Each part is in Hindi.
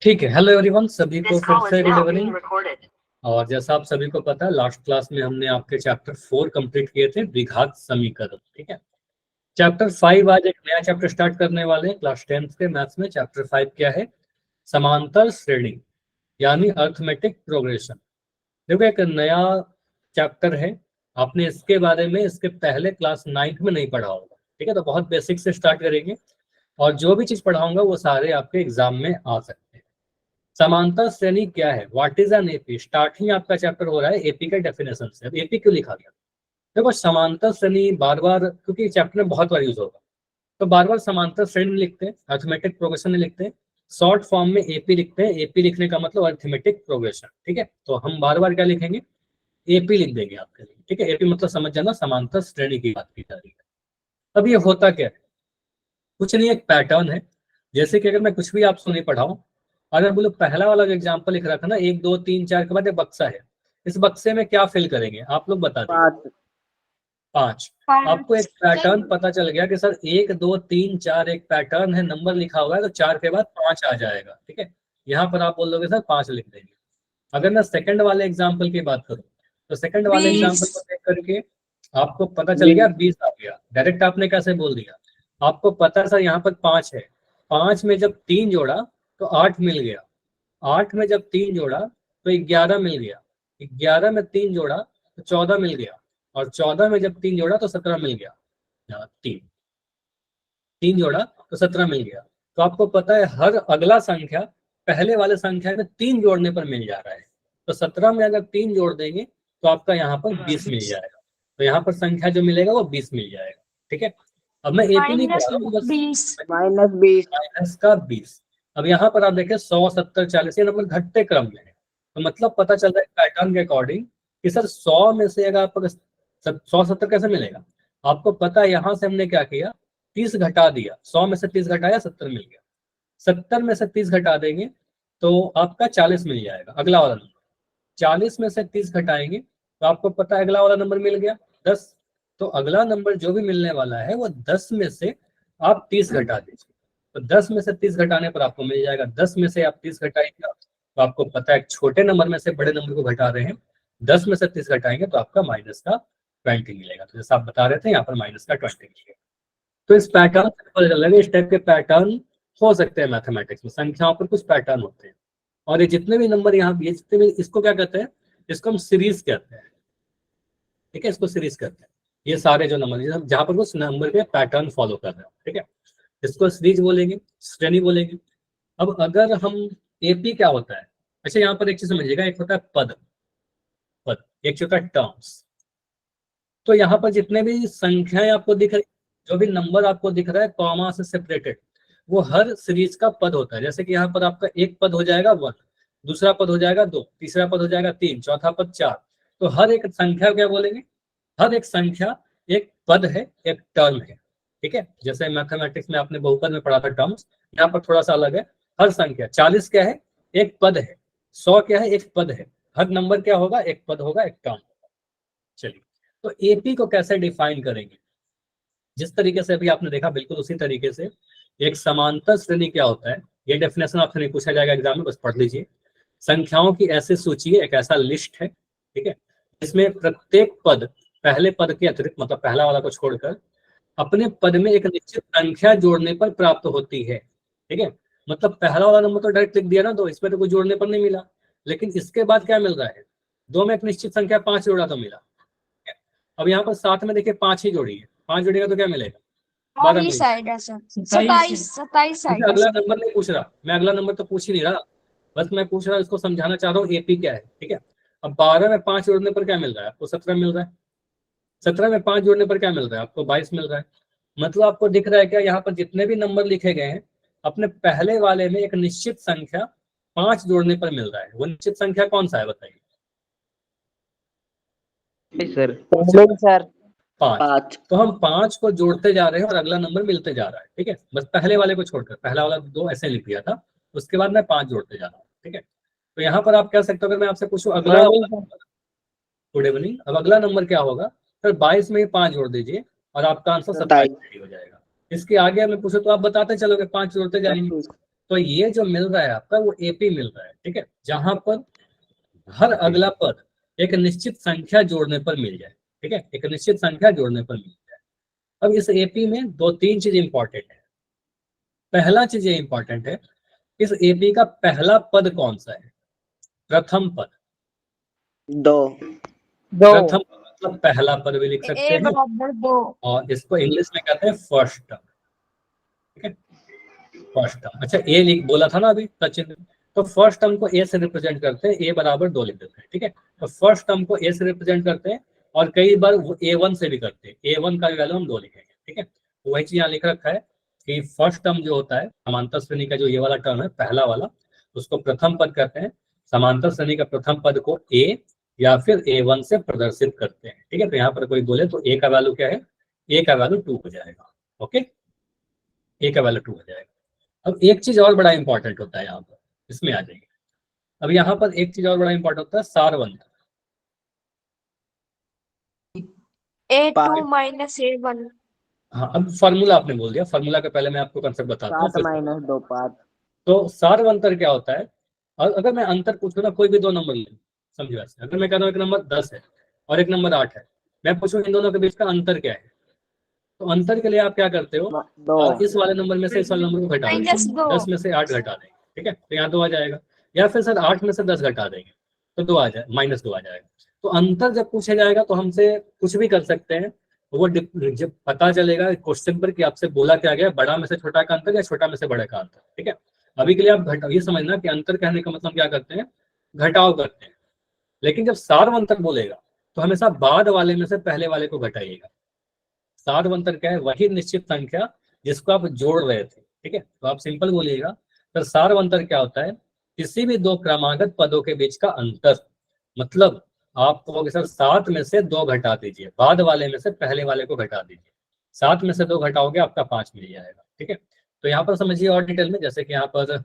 ठीक है। हेलो एवरीवन, सभी को फिर से गुड इवनिंग। और जैसा आप सभी को पता है, लास्ट क्लास में हमने आपके चैप्टर 4 कंप्लीट किए थे, द्विघात समीकरण। ठीक है। चैप्टर 5 आज एक नया चैप्टर स्टार्ट करने वाले हैं क्लास 10th के मैथ्स में। चैप्टर 5 क्या है? समांतर श्रेणी यानी अर्थमेटिक प्रोग्रेशन। देखो, एक नया चैप्टर है। आपने इसके बारे में इसके पहले क्लास 9th में नहीं पढ़ा होगा। ठीक है, तो बहुत बेसिक से स्टार्ट करेंगे और जो भी चीज पढ़ाऊंगा वो सारे आपके एग्जाम में आ सकते हैं। समांतर श्रेणी क्या है? What is an AP? Starting आपका चैप्टर हो रहा है एपी के डेफिनेशन से। अब एपी क्यों लिखा गया? देखो, समांतर श्रेणी बार बार, क्योंकि चैप्टर में बहुत बार यूज होगा, तो बार बार समांतर श्रेणी लिखते हैं, अर्थमेटिक प्रोग्रेशन में लिखते हैं। शॉर्ट फॉर्म में एपी लिखते हैं। एपी लिखने का मतलब अर्थमेटिक प्रोग्रेशन। ठीक है, तो हम बार बार क्या लिखेंगे? एपी लिख देंगे आपके लिए। ठीक है, एपी मतलब समझ जाना, समांतर श्रेणी की बात की जा रही है। अब ये होता क्या है? कुछ नहीं, एक पैटर्न है। जैसे कि अगर मैं कुछ भी आपसे नहीं पढ़ाऊं, अगर बोलो पहला वाला जो एग्जाम्पल लिख रहा था ना, 1 2 3 4 के बाद एक बक्सा है, इस बक्से में क्या फिल करेंगे आप लोग बता दीजिए। 5 5। आपको एक पैटर्न पता चल गया कि सर 1 2 3 4 एक पैटर्न है, नंबर लिखा हुआ है, तो 4 के बाद 5 आ जाएगा। ठीक है, यहाँ पर आप बोल दोगे सर 5 लिख देंगे। अगर मैं सेकंड वाले एग्जाम्पल की बात करूं, तो सेकंड वाले 20 एग्जाम्पल को देख करके आपको पता चल गया 20 आ गया। डायरेक्ट आपने कैसे बोल दिया? आपको पता है सर यहाँ पर 5 है, 5 में जब 3 जोड़ा तो 8 मिल गया, 8 में जब 3 जोड़ा तो 11 मिल गया, 11 में 3 जोड़ा तो 14 मिल गया, और 14 में जब 3 जोड़ा तो 17 मिल गया। तीन तीन जोड़ा तो 17 मिल गया। तो आपको पता है हर अगला संख्या पहले वाले संख्या में 3 जोड़ने पर मिल जा रहा है। तो 17 में अगर 3 जोड़ देंगे तो आपका यहाँ पर 20 मिल जाएगा। तो यहाँ पर संख्या जो मिलेगा वो 20 मिल जाएगा। ठीक है, अब मैं एपी नहीं पढ़ा रहा हूँ, बस -20 माइनस का 20। अब यहाँ पर आप देखें 100 70 40 ये नंबर घटते क्रम में है। तो मतलब पता चल रहा है पैटर्न के अकॉर्डिंग कि सर 100 में से अगर आपको 100 70 कैसे मिलेगा? आपको पता है यहाँ से हमने क्या किया, 30 घटा दिया, 100 में से 30 घटाया 70 मिल गया। 70 में से 30 घटा देंगे तो आपका 40 मिल जाएगा, अगला वाला नंबर। 40 में से 30 घटाएंगे तो आपको पता है अगला वाला नंबर मिल गया 10। तो अगला नंबर जो भी मिलने वाला है वो 10 में से आप 30 घटा दीजिए। तो 10 में से 30 घटाने पर आपको मिल जाएगा। 10 में से आप 30 घटाएंगे तो आपको पता है छोटे नंबर में से बड़े नंबर को घटा रहे हैं, 10 में से 30 घटाएंगे तो आपका माइनस का 20 मिलेगा। तो जैसा आप बता रहे थे यहाँ पर माइनस का 20 मिलेगा। तो इस पैटर्न से पता चल रहा है इस टाइप के पैटर्न हो सकते हैं मैथमेटिक्स में, संख्याओं पर कुछ पैटर्न होते हैं। और ये जितने भी नंबर यहाँ, ये जितने भी, इसको क्या कहते हैं? इसको हम सीरीज कहते हैं। ठीक है, इसको सीरीज कहते हैं। ये सारे जो नंबर जहाँ पर उस नंबर के पैटर्न फॉलो कर रहे हैं, ठीक है, इसको सीरीज बोलेंगे, श्रेणी बोलेंगे। अब अगर हम एपी क्या होता है? अच्छा, यहाँ पर एक चीज समझिएगा, एक होता है पद, पद एक होता है टर्म्स। तो यहाँ पर जितने भी संख्याएं आपको दिख रही, जो भी नंबर आपको दिख रहा है कॉमा से सेपरेटेड, वो हर सीरीज का पद होता है। जैसे कि यहाँ पर आपका एक पद हो जाएगा 1, दूसरा पद हो जाएगा 2, तीसरा पद हो जाएगा 3, चौथा पद 4। तो हर एक संख्या क्या बोलेंगे? हर एक संख्या एक पद है, एक टर्म है। ठीक है, जैसे मैथमेटिक्स में आपने बहुपद में पढ़ा था टर्म्स, यहाँ पर थोड़ा सा अलग है। हर संख्या 40 क्या है? एक पद है। 100 क्या है? एक पद है। हर नंबर क्या होगा? एक पद होगा, एक टर्म होगा। चलिए, तो एपी को कैसे डिफाइन करेंगे? जिस तरीके से अभी आपने देखा बिल्कुल उसी तरीके से एक समांतर श्रेणी क्या होता है, ये डेफिनेशन आपसे नहीं पूछा जाएगा एग्जाम में, बस पढ़ लीजिए। संख्याओं की ऐसी सूची है, एक ऐसा लिस्ट है, ठीक है, इसमें प्रत्येक पद पहले पद के अतिरिक्त, मतलब पहला वाला को छोड़कर, अपने पद में एक निश्चित संख्या जोड़ने पर प्राप्त होती है। ठीक है, मतलब पहला वाला नंबर तो डायरेक्ट लिख दिया ना, तो इसमें तो कुछ जोड़ने पर नहीं मिला, लेकिन इसके बाद क्या मिल रहा है? 2 में एक निश्चित संख्या 5 जोड़ा तो मिला। अब यहाँ पर 7 में देखिए 5 ही जोड़ी है, 5 जोड़ेगा तो क्या मिलेगा? 12 मिलेगा। साइड है सर 27 साइड मैं अगला नंबर नहीं पूछ रहा, मैं अगला नंबर तो पूछ ही नहीं रहा, बस मैं पूछ रहा हूँ, इसको समझाना चाह रहा हूँ एपी क्या है। ठीक है, अब 12 में 5 जोड़ने पर क्या मिल रहा है आपको? 17 मिल रहा है। 17 में 5 जोड़ने पर क्या मिल रहा है आपको? 22 मिल रहा है। मतलब आपको दिख रहा है क्या, यहाँ पर जितने भी नंबर लिखे गए हैं अपने पहले वाले में एक निश्चित संख्या 5 जोड़ने पर मिल रहा है। वो निश्चित संख्या कौन सा है बताइए? Sir sir 5। तो हम 5 को जोड़ते जा रहे हैं और अगला नंबर मिलते जा रहा है। ठीक है, बस पहले वाले को छोड़कर, पहला वाला 2 ऐसे लिख दिया था, उसके बाद मैं 5 जोड़ते जा रहा हूँ। ठीक है, तो यहाँ पर आप कह सकते हो, अगर मैं आपसे पूछूं अगला, गुड इवनिंग, अब अगला नंबर क्या होगा? सर 22 में ही 5 जोड़ दीजिए और आपका आंसर 27 हो जाएगा। इसके आगे मैं पूछूं तो आप बताते चलोगे, 5 जोड़ते जाएंगे। तो ये जो मिल रहा है आपका वो एपी मिल रहा है, ठीक है, जहां पर हर अगला पद एक निश्चित संख्या जोड़ने पर मिल जाए, ठीक है, एक निश्चित संख्या जोड़ने पर मिल जाए। अब इस एपी में दो तीन चीज इंपॉर्टेंट है। पहला चीज ये इंपॉर्टेंट है, इस एपी का पहला पद कौन सा है? प्रथम पद। दो प्रथम मतलब पहला पद भी लिख सकते ए हैं, बराबर 2। और इसको इंग्लिश में कहते हैं फर्स्ट टर्म, ठीक है, फर्स्ट टर्म। अच्छा ए लिख बोला था ना अभी सचिन, तो फर्स्ट टर्म को ए से रिप्रेजेंट करते हैं, ए बराबर 2 लिख देते हैं, ठीक है। तो फर्स्ट टर्म को ए से रिप्रेजेंट करते हैं, और कई बार वो A1 से भी करते हैं, A1 का वैल्यू हम 2 लिखेंगे, ठीक है। तो वही चीज यहाँ लिख रखा है कि फर्स्ट टर्म जो होता है समांतर श्रेणी का, जो ये वाला टर्म है पहला वाला, उसको प्रथम पद कहते हैं। समांतर श्रेणी का प्रथम पद को A या फिर A1 से प्रदर्शित करते हैं, ठीक है। तो यहाँ पर कोई बोले तो A का वैल्यू क्या है? A का वैल्यू 2 हो जाएगा, ओके, A का वैल्यू 2 हो जाएगा। अब एक चीज और बड़ा इंपॉर्टेंट होता है यहाँ पर, इसमें आ जाएंगे। अब यहाँ पर एक चीज और बड़ा इंपॉर्टेंट होता है, सारवंत। A2 minus A1। हाँ, अब फार्मूला आपने बोल दिया, फार्मूला के पहले मैं आपको कंसेप्ट बताता हूँ। 7 माइनस 2 5। तो सारवंतर क्या होता है? और अगर मैं अंतर पूछूं ना, कोई भी दो नंबर ले, समझो ऐसे, अगर मैं कह रहा हूँ एक नंबर 10 है और एक नंबर 8 है, मैं पूछूं इन दोनों के बीच का अंतर क्या है, तो अंतर के लिए आप क्या करते हो? इस वाले नंबर में से इस वाले नंबर को घटा देंगे, 10 में से 8 घटा देंगे, ठीक है, तो यहाँ 2 आ जाएगा। या फिर सर 8 में से 10 घटा देंगे तो 2 आ जाए, -2 आ जाएगा। तो अंतर जब पूछा जाएगा तो हमसे कुछ भी कर सकते हैं, वो जब पता चलेगा क्वेश्चन पर कि आपसे बोला क्या गया, बड़ा में से छोटा का अंतर या छोटा में से बड़े का अंतर, ठीक है। अभी के लिए आप घटाओ, ये समझना कि अंतर कहने का मतलब क्या करते हैं, घटाव करते हैं। लेकिन जब सार्वंतर बोलेगा तो हमेशा बाद वाले में से पहले वाले को घटाइएगा। सार्वंतर क्या है? वही निश्चित संख्या जिसको आप जोड़ रहे थे, ठीक है। तो आप सिंपल बोलिएगा, तो सार्वंतर क्या होता है? किसी भी दो क्रमागत पदों के बीच का अंतर। मतलब आप कहोगे सर 7 में से 2 घटा दीजिए, बाद वाले में से पहले वाले को घटा दीजिए, 7 में से 2 घटाओगे आपका 5 मिल जाएगा, ठीक है। तो यहाँ पर समझिए और डिटेल में, जैसे कि यहाँ पर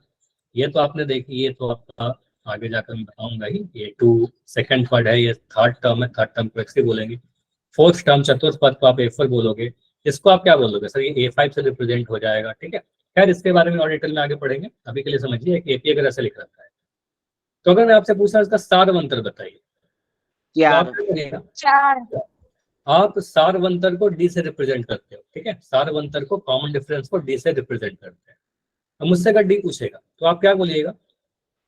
ये तो आपने देखी, ये तो आपका आगे जाकर मैं बताऊंगा ही, ये 2 सेकंड पद है, ये थर्ड टर्म है, थर्ड टर्म को एक्स बोलेंगे। फोर्थ टर्म चतुर्थ पद को आप A4 बोलोगे, इसको आप क्या बोलोगे सर? ये A5 से रिप्रेजेंट हो जाएगा, ठीक है। खैर इसके बारे में और डिटेल में आगे पढ़ेंगे, अभी के लिए समझिए एक एपी अगर ऐसे लिख रखा है। तो अगर मैं आपसे पूछा इसका सारवंतर बताइए, तो आप क्या करिएगा? 4। आप सारवंतर को डी से रिप्रेजेंट करते हो, ठीक है, सारवंतर को कॉमन डिफरेंस को डी से रिप्रेजेंट करते हैं। अब मुझसे अगर डी पूछेगा तो आप क्या बोलिएगा?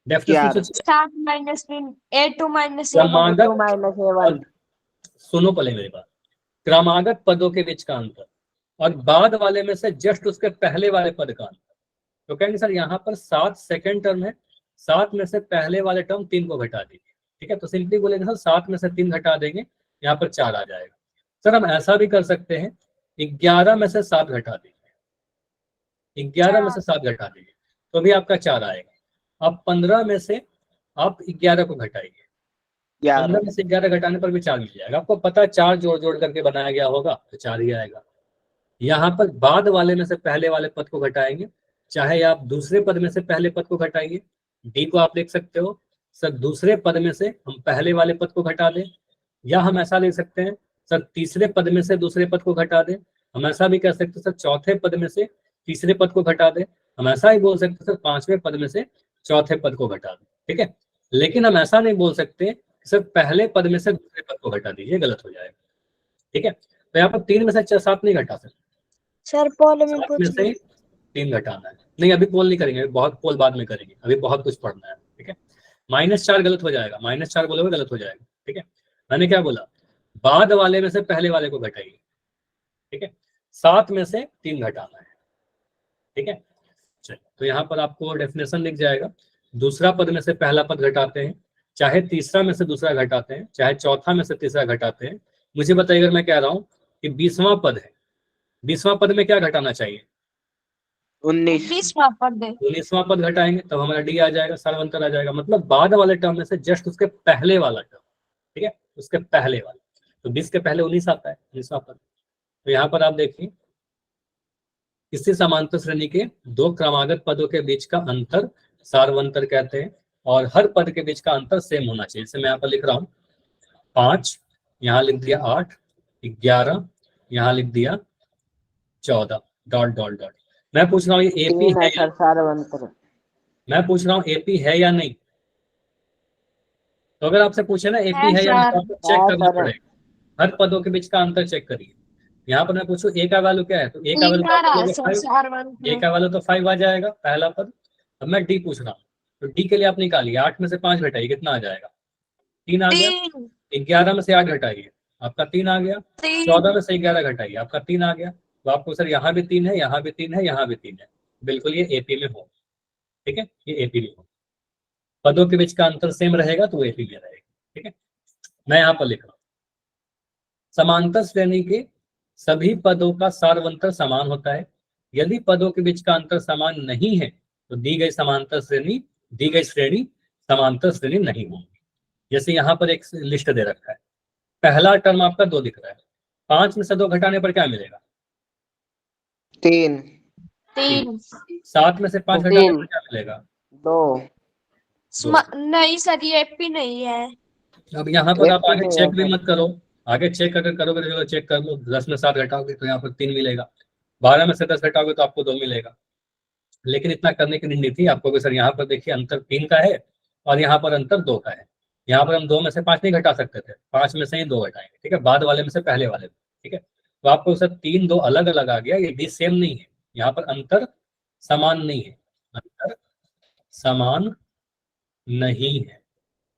Definition 7 minus 3 A2 minus A1। सुनो पहले मेरी बात, क्रमागत पदों के बीच का अंतर और बाद वाले में से जस्ट उसके पहले वाले पद का अंतर। तो कहेंगे सर यहाँ पर 7 सेकंड टर्म है, 7 में से पहले वाले टर्म 3 को घटा दीजिए, ठीक है। तो सिंपली बोलेंगे सर 7 में से 3 घटा देंगे, यहाँ पर 4 आ जाएगा। सर हम ऐसा भी कर सकते हैं, 11 में से 7 घटा दीजिए, 11 में से 7 घटा दीजिए तो भी आपका 4 आएगा। अब 15 में से आप 11 को घटाइए, 15 में से 11 घटाने पर भी 4 मिल जाएगा। आपको पता है 4 जोड़ जोड़ करके बनाया गया होगा तो 4 ही आएगा। यहाँ पर बाद वाले में से पहले वाले पद को घटाएंगे, चाहे आप दूसरे पद में से पहले पद को घटाइए, डी को आप लिख सकते हो सर दूसरे पद में से हम पहले वाले पद को घटा दें, या हम ऐसा लिख सकते हैं सर तीसरे पद में से दूसरे पद को घटा दें। हम ऐसा भी कह सकते हैं सर चौथे पद में से तीसरे पद को घटा दें। हम ऐसा ही बोल सकते हैं सर पांचवें पद में से चौथे पद को घटा दें, ठीक है। लेकिन हम ऐसा नहीं बोल सकते सर पहले पद में से दूसरे पद को घटा दीजिए, गलत हो जाएगा, ठीक है। तो यहाँ पर 3 में से 7 नहीं घटा सकते सर, पोल में 7 में से 3 घटाना है। नहीं अभी पोल नहीं करेंगे, बहुत पोल बाद में करेंगे, अभी बहुत कुछ पढ़ना है, ठीक है। -4 गलत हो जाएगा, -4 बोलोगे गलत हो जाएगा, ठीक है। मैंने क्या बोला? बाद वाले में से पहले वाले को घटाइए, ठीक है, 7 में से 3 घटाना है, ठीक है। चलिए तो यहाँ पर आपको डेफिनेशन लिख जाएगा, दूसरा पद में से पहला पद घटाते हैं, चाहे तीसरा में से दूसरा घटाते हैं, चाहे चौथा में से तीसरा घटाते हैं। मुझे बताइए अगर मैं कह रहा हूँ कि 20वां पद है, 20वां पद में क्या घटाना चाहिए? 19वां पद 19वां पद घटाएंगे तब हमारा डी आ जाएगा, सार्वंतर आ जाएगा। मतलब बाद वाले टर्म में से जस्ट उसके पहले वाला टर्म, ठीक है, उसके पहले वाला। तो 20 के पहले 19 आता है, 19वां पद। तो यहाँ पर आप देखिए किसी समांतर श्रेणी के दो क्रमागत पदों के बीच का अंतर सार्वंतर कहते हैं, और हर पद के बीच का अंतर सेम होना चाहिए। जैसे मैं यहाँ पर लिख रहा हूँ 5, यहाँ लिख दिया 8, 11, यहाँ लिख दिया 14, डॉट डॉट डॉट। मैं पूछ रहा हूँ ये एपी है या मैं पूछ रहा हूँ एपी है या नहीं। तो अगर आपसे पूछे ना एपी है या नहीं तो आपको चेक करना पड़ेगा, हर पदों के बीच का अंतर चेक करिए। यहाँ पर मैं पूछूं ए का वैल्यू क्या है, तो ए का वैल्यू ए का वैल्यू तो 5 आ जाएगा, पहला पद। अब मैं डी पूछ रहा हूँ, तो डी के लिए आप निकालिए, 8 में से 5 घटाइए, कितना आ जाएगा? 3 आ गया। 11 में से 8 घटाइए, आपका 3 आ गया। 14 में से 11 घटाइए, आपका 3 आ गया। तो आपको सर यहाँ भी 3 है, यहाँ भी 3 है, यहाँ भी 3 है, बिल्कुल ये एपी में हो। ठीक है, ये एपी में हो, पदों के बीच का अंतर सेम रहेगा तो एपी में रहेगा। ठीक है, मैं यहाँ पर लिख रहा हूँ, समांतर श्रेणी के सभी पदों का सार्वंतर समान होता है। यदि पदों के बीच का अंतर समान नहीं है तो दी गई श्रेणी समांतर श्रेणी नहीं होगी। जैसे यहाँ पर एक लिस्ट दे रखा है, पहला टर्म आपका 2 दिख रहा है, 5 में से 2 घटाने पर क्या मिलेगा? 3। 7 में से 5 घटाने पर क्या मिलेगा? 2। नहीं सर, ये एपी नहीं है। अब यहाँ पर आप आगे चेक भी मत करो, आगे चेक अगर करोगे तो चलो चेक कर लो, 10 में 7 घटाओगे तो यहाँ पर 3 मिलेगा, 12 में से 10 घटाओगे तो आपको 2 मिलेगा। लेकिन इतना करने की नीड नहीं थी आपको, सर यहाँ पर देखिए अंतर 3 का है और यहाँ पर अंतर 2 का है। यहाँ पर हम 2 में से 5 नहीं घटा सकते थे, 5 में से ही 2 घटाएंगे। ठीक है, बाद वाले में से पहले वाले में। ठीक है, तो आपको सर 3 2 अलग अलग आ गया, ये भी सेम नहीं है, यहाँ पर अंतर समान नहीं है, अंतर समान नहीं है।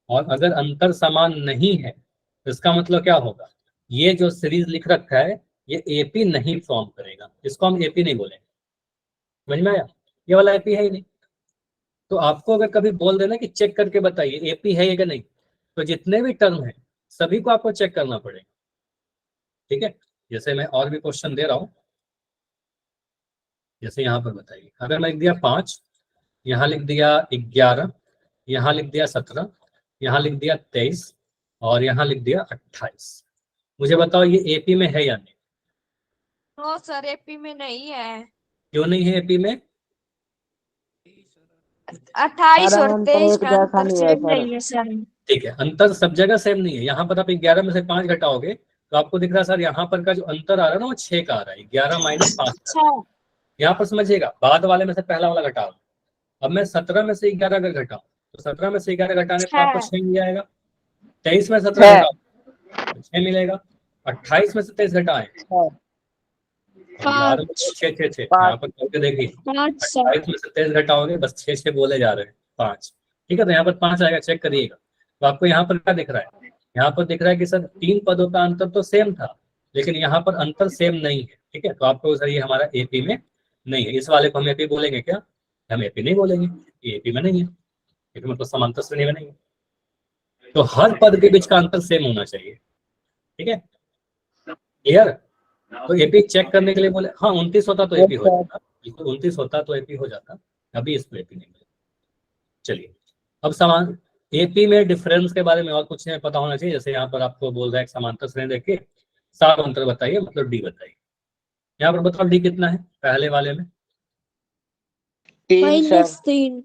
और अगर अंतर समान नहीं है तो इसका मतलब क्या होगा, ये जो सीरीज लिख रखा है ये एपी नहीं फॉर्म करेगा, इसको हम एपी नहीं बोलेंगे। समझ में आया, ये वाला एपी है ही नहीं। तो आपको अगर कभी बोल देना कि चेक करके बताइए एपी है या नहीं, तो जितने भी टर्म है सभी को आपको चेक करना पड़ेगा। ठीक है, जैसे मैं और भी क्वेश्चन दे रहा हूं, जैसे यहाँ पर बताइए, अगर मैं लिख दिया 5, यहाँ लिख दिया 11, यहाँ लिख दिया 17, यहाँ लिख दिया 23 और यहाँ लिख दिया 28, मुझे बताओ ये एपी में है या नहीं? नो सर, एपी में नहीं है। क्यों नहीं है एपी में? 28 और 23 का अंतर सेम नहीं है सर। ठीक है, अंतर सब जगह सेम नहीं है। यहाँ पर आप 11 में से 5 घटाओगे तो आपको दिख रहा है सर यहाँ पर का जो अंतर आ रहा है ना वो 6 का आ रहा है, 11 माइनस 5। यहाँ पर समझिएगा, बाद वाले में से पहला वाला घटाओ। अब मैं 17 में से 11 अगर घटाऊं तो 17 में से 11 घटाने पर आपको 6 मिल जाएगा। 23 में 17 घटाओ तो 6 मिलेगा। 28 में से 23 घटाएं, 6 यहाँ पर करके देखिए, 28 में से 23 घटाओगे बस 6 बोले जा रहे हैं, 5। ठीक है, तो यहाँ पर 5 आएगा, चेक करिएगा। तो आपको यहाँ पर क्या दिख रहा है, यहाँ पर दिख रहा है कि सर 3 पदों का अंतर तो सेम था लेकिन यहाँ पर अंतर सेम नहीं है। ठीक है, तो आपको सर ये हमारा एपी में नहीं है, इस वाले को हम एपी बोलेंगे क्या? हम एपी नहीं बोलेंगे, ये एपी में नहीं है, एपी मतलब समांतर श्रेणी में नहीं है। तो हर पद के बीच का अंतर सेम होना चाहिए। ठीक है, क्लियर? तो एपी चेक करने के लिए बोले, हाँ 29 होता तो एपी हो जाता, 29 होता तो एपी हो जाता, अभी इसको एपी नहीं मिला। चलिए, अब समान एपी में डिफरेंस के बारे में और कुछ नहीं पता होना चाहिए। जैसे यहाँ पर आपको बोल रहा है समांतर श्रेणी देख के सार अंतर बताइए, मतलब डी बताइए। यहाँ पर बताओ डी कितना है पहले वाले में? -3।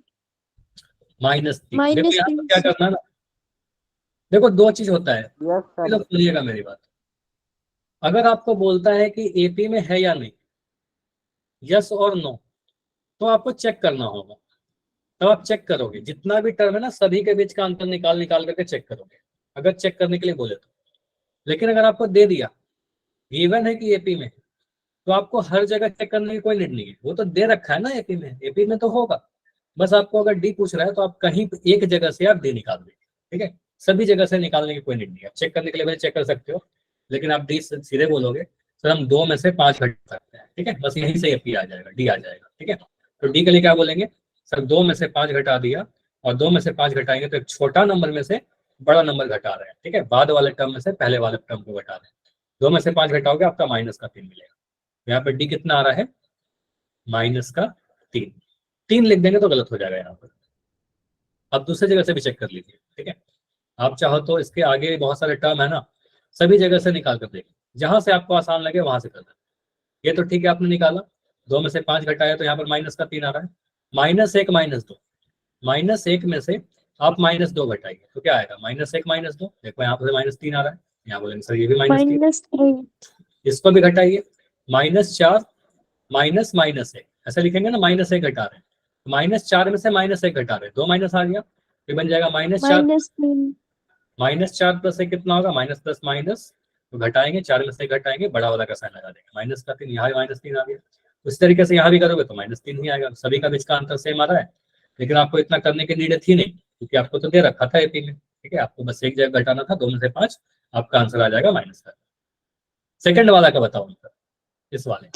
-3। देखो यहाँ पर क्या करना है ना, देखो 2 चीज होता है, सुनिएगा मेरी बात। अगर आपको बोलता है कि एपी में है या नहीं, यस और नो, तो आपको चेक करना होगा। तो आप चेक करोगे, जितना भी टर्म है ना सभी के बीच का अंतर निकाल निकाल करके चेक करोगे, अगर चेक करने के लिए बोले तो। लेकिन अगर आपको दे दिया गिवन है कि एपी में, तो आपको हर जगह चेक करने की कोई नीड नहीं है, वो तो दे रखा है ना एपी में तो होगा। बस आपको अगर डी पूछ रहा है तो आप कहीं एक जगह से आप डी निकाल देंगे। ठीक है, सभी जगह से निकालने की कोई नीड नहीं है। चेक करने के लिए चेक कर सकते हो, लेकिन आप डी सीधे बोलोगे सर हम 2 में से 5 घटा सकते हैं। ठीक है, बस यहीं से एपी आ जाएगा, डी आ जाएगा। ठीक है, तो डी के लिए क्या बोलेंगे, सर 2 में से 5 घटा दिया, और 2 में से 5 घटाएंगे तो एक छोटा नंबर में से बड़ा नंबर घटा रहे हैं। ठीक है, बाद वाले टर्म में से पहले वाले टर्म को घटा रहे हैं। 2 में से 5 घटाओगे आपका -3 मिलेगा। यहाँ पे डी कितना आ रहा है, -3। 3 लिख देंगे तो गलत हो जाएगा यहाँ पर। अब दूसरी जगह से भी चेक कर लीजिए। ठीक है, आप चाहो तो इसके आगे बहुत सारे टर्म है ना, सभी जगह से निकाल कर देखिए, जहां से आपको आसान लगे वहां से कर दें। ये तो ठीक है, आपने निकाला, 2 में से 5 घटाया तो यहाँ पर -3 आ रहा है। -1 -2, -1 में से आप -2 घटाइए तो क्या आएगा, -1 -2। देखो यहाँ पर -3 आ रहा है, यहाँ बोलेंगे सर ये भी -3। इसको भी घटाइए, -4 -1 ऐसा लिखेंगे ना, -1 घटा रहे हैं -4 में से -1 घटा रहे, 2 माइनस आ गया, फिर बन जाएगा -4, -3 -4 प्लस 1 कितना होगा, माइनस प्लस माइनस, तो घटाएंगे, 4 में से घटाएंगे, बड़ा वाला का साइन लगा देंगे, -3, यहाँ भी -3 आ गया। उस तरीके से यहाँ भी करोगे तो -3 ही आएगा। सभी का बीच का अंतर सेम आ रहा है, लेकिन आपको इतना करने की नीड थी नहीं, क्योंकि आपको तो दे रखा था एपी में, ठीक है। आपको बस एक जगह घटाना था, 2 में से 5, आपका आंसर आ जाएगा -4। सेकंड वाला का बताओ आंसर, इस वाले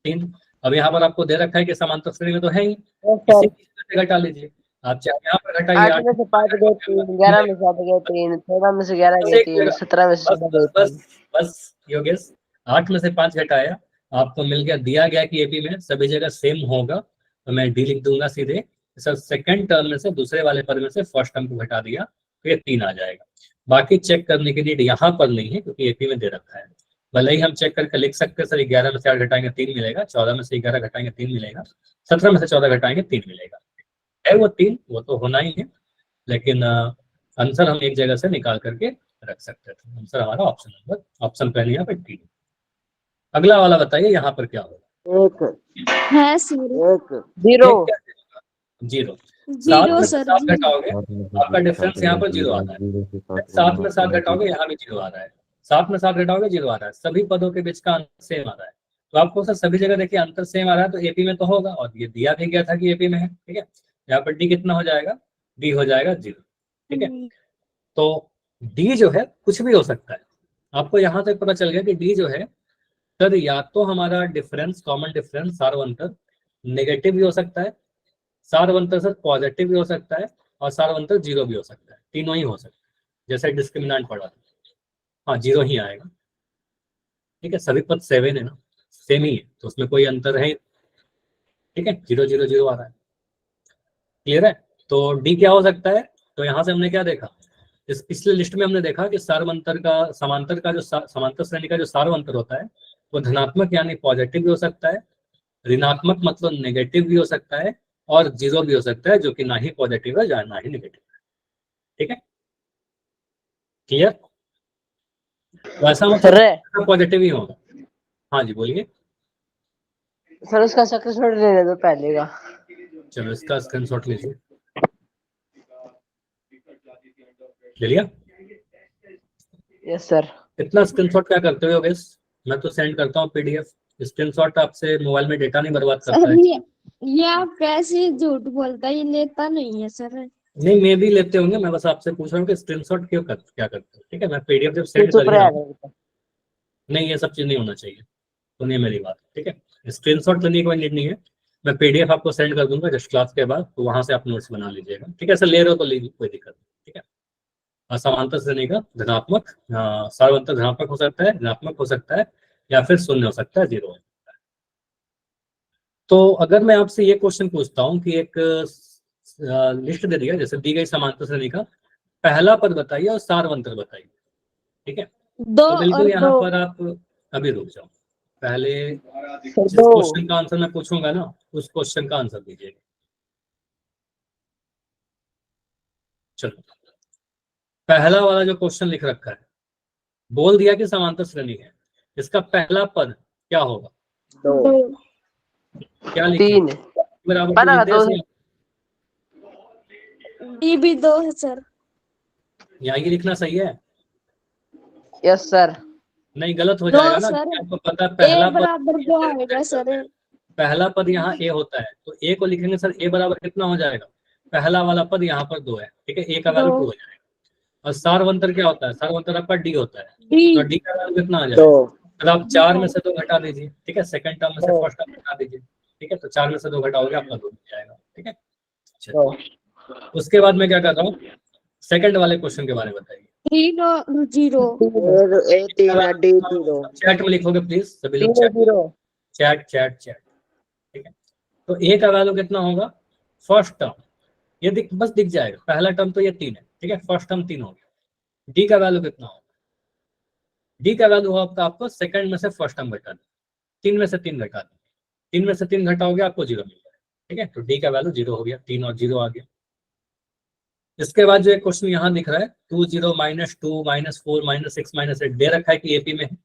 3। अब यहाँ पर आपको दे रखा है कि समांतर श्रेणी में तो है ही, इसी से घटा लीजिए। आप चाहे यहाँ पर घटाइए, 8 में से 5 गए 3, 11 में से 7 गए 3, 14 में से 11 गए 3, 17 में से 7 गए 3। बस योगेश, 8 में से 5 घटाया, आपको मिल गया, दिया गया कि एपी में सभी जगह सेम होगा, तो मैं डी लिख दूंगा सीधे। सर सेकंड टर्म में से दूसरे वाले पद में से फर्स्ट टर्म को घटा दिया, तो ये 3 आ जाएगा। बाकी चेक करने की नीड यहाँ पर नहीं है, क्योंकि एपी में दे रखा है। भले ही हम चेक करके लिख सकते हैं सर 11 में से 8 घटाएंगे 3 मिलेगा, 14 में से 11 घटाएंगे 3 मिलेगा, 17 में से 14 घटाएंगे 3 मिलेगा, है वो 3, वो तो होना ही है, लेकिन आंसर हम एक जगह से निकाल करके रख सकते थे। आंसर हमारा ऑप्शन पहले यहाँ पर 3। अगला वाला बताइए यहाँ पर क्या होगा। 1 है सर, 0 0 0 सर, 7 घटाओगे, आपका डिफरेंस यहाँ पर 0 आता है। 7 में 7 घटाओगे, यहाँ भी 0 आ रहा है। 7 में 7 घटाओगे 0 आ रहा है। सभी पदों के बीच का अंतर सेम आ रहा है, तो आपको सर सभी जगह देखिए अंतर सेम आ रहा है, तो एपी में तो होगा, और ये दिया भी गया था कि एपी में है, ठीक है। यहाँ पर डी कितना हो जाएगा, डी हो जाएगा 0, ठीक है। तो डी जो है कुछ भी हो सकता है, आपको यहाँ तक पता चल गया कि डी जो है सर या तो हमारा डिफरेंस, कॉमन डिफरेंस सार्वंतर नेगेटिव भी हो सकता है, सार्वंतर सर पॉजिटिव भी हो सकता है, और सार्वंतर 0 भी हो सकता है, तीनों ही हो सकता है, जैसे डिस्क्रिमिनेंट पढ़ा था। हाँ 0 ही आएगा, ठीक है। सभी पद 7 है ना, सेम ही है, तो उसमें कोई अंतर है, ठीक है। 0 0 0 आ रहा है, क्लियर है। तो डी क्या हो सकता है, तो यहाँ से हमने क्या देखा, इस पिछले लिस्ट में हमने देखा कि सार्वंतर का, समांतर का जो समांतर श्रेणी का जो सार्वंतर होता है वो धनात्मक यानी पॉजिटिव भी हो सकता है, ऋणात्मक मतलब नेगेटिव भी हो सकता है, और 0 भी हो सकता है, जो कि ना ही पॉजिटिव है या ना ही नेगेटिव है, ठीक है। क्लियर, वैसा मतलब पॉजिटिव ही होगा। हाँ जी बोलिए सर, उसका स्क्रीनशॉट ले दो पहले का। चलो इसका स्क्रीनशॉट लीजिए, ले लिया। Yes sir. इतना स्क्रीनशॉट क्या करते हो योगेश, मैं तो सेंड करता हूँ पीडीएफ, स्क्रीनशॉट आपसे मोबाइल में डेटा नहीं बर्बाद करता है। ये आप कैसे झूठ बोलता है, ये लेता नहीं है सर। नहीं मैं भी लेते होंगे, मैं बस आपसे पूछ रहा हूँ कि स्क्रीनशॉट क्यों क्या करते हो, ठीक है। मैं पीडीएफ जब सेंड कर रहा हूँ, नहीं ये सब चीज नहीं होना चाहिए, सुनिए मेरी बात, ठीक है। स्क्रीनशॉट लेने की कोई नीड नहीं है, मैं पीडीएफ आपको सेंड कर दूंगा जस्ट क्लास के बाद, तो वहां से आप नोट्स बना लीजिएगा, ठीक है। सर ले रहे हो तो लीजिए, कोई दिक्कत नहीं, ठीक है। समांतर श्रेणी का धनात्मक, सार्वंतर धनात्मक हो सकता है, ऋणात्मक हो सकता है, या फिर शून्य हो सकता है, 0 हो सकता है। तो अगर मैं आपसे ये क्वेश्चन पूछता हूँ कि एक लिस्ट दे दिया, जैसे दी गई समांतर श्रेणी का पहला पद बताइए और सार्वंतर बताइए, ठीक है। तो बिल्कुल यहाँ पर आप अभी रुक जाओ, पहले जिस क्वेश्चन का आंसर मैं पूछूंगा ना उस क्वेश्चन का आंसर दीजिएगा। चलो पहला वाला जो क्वेश्चन लिख रखा है, बोल दिया कि समांतर श्रेणी है, इसका पहला पद क्या होगा, 2 क्या लिखें, 3 बराबर डी भी 2 है सर। यहाँ ये लिखना सही है, यस सर। नहीं गलत हो जाएगा ना, आपको पता है पहला पद बराबर 2 आएगा सर, पहला पद यहाँ ए होता है, तो ए को लिखेंगे सर ए बराबर कितना हो जाएगा, पहला वाला पद यहाँ पर 2 है, ठीक है, ए का वैल्यू 2 हो जाएगा। और सार्वंतर क्या होता है, सार्वंतर आपका डी होता है, तो डी का वैल्यू कितना आ जाएगा, तो आप 4 में से 2 घटा दीजिए, ठीक है। सेकंड टर्म में से फर्स्ट टर्म घटा दीजिए, ठीक है, तो 4 में से 2 घटाओगे आपका 2 मिल जाएगा, ठीक है। उसके बाद मैं क्या कर रहा हूँ, सेकंड वाले क्वेश्चन के बारे में बताइए। 0 चैट में लिखोगे प्लीज सभी लोग, चैट, ठीक है। तो ए का वैल्यू कितना होगा, फर्स्ट टर्म ये बस दिख जाएगा, पहला टर्म तो ये 3 है, ठीक है, फर्स्ट टर्म 3 हो गया। डी का वैल्यू कितना होगा, डी का वैल्यू होगा आपको सेकंड में से फर्स्ट टर्म घटा दे, 3 में से 3 घटा दे, 3 में से 3 घटाओगे आपको 0 मिल जाएगा, ठीक है। तो डी का वैल्यू 0 हो गया, 3 और 0 आ गया। इसके बाद जो एक क्वेश्चन यहाँ दिख रहा है 2 0 -2 -4 -6 -8 दे रखा है कि एपी में है,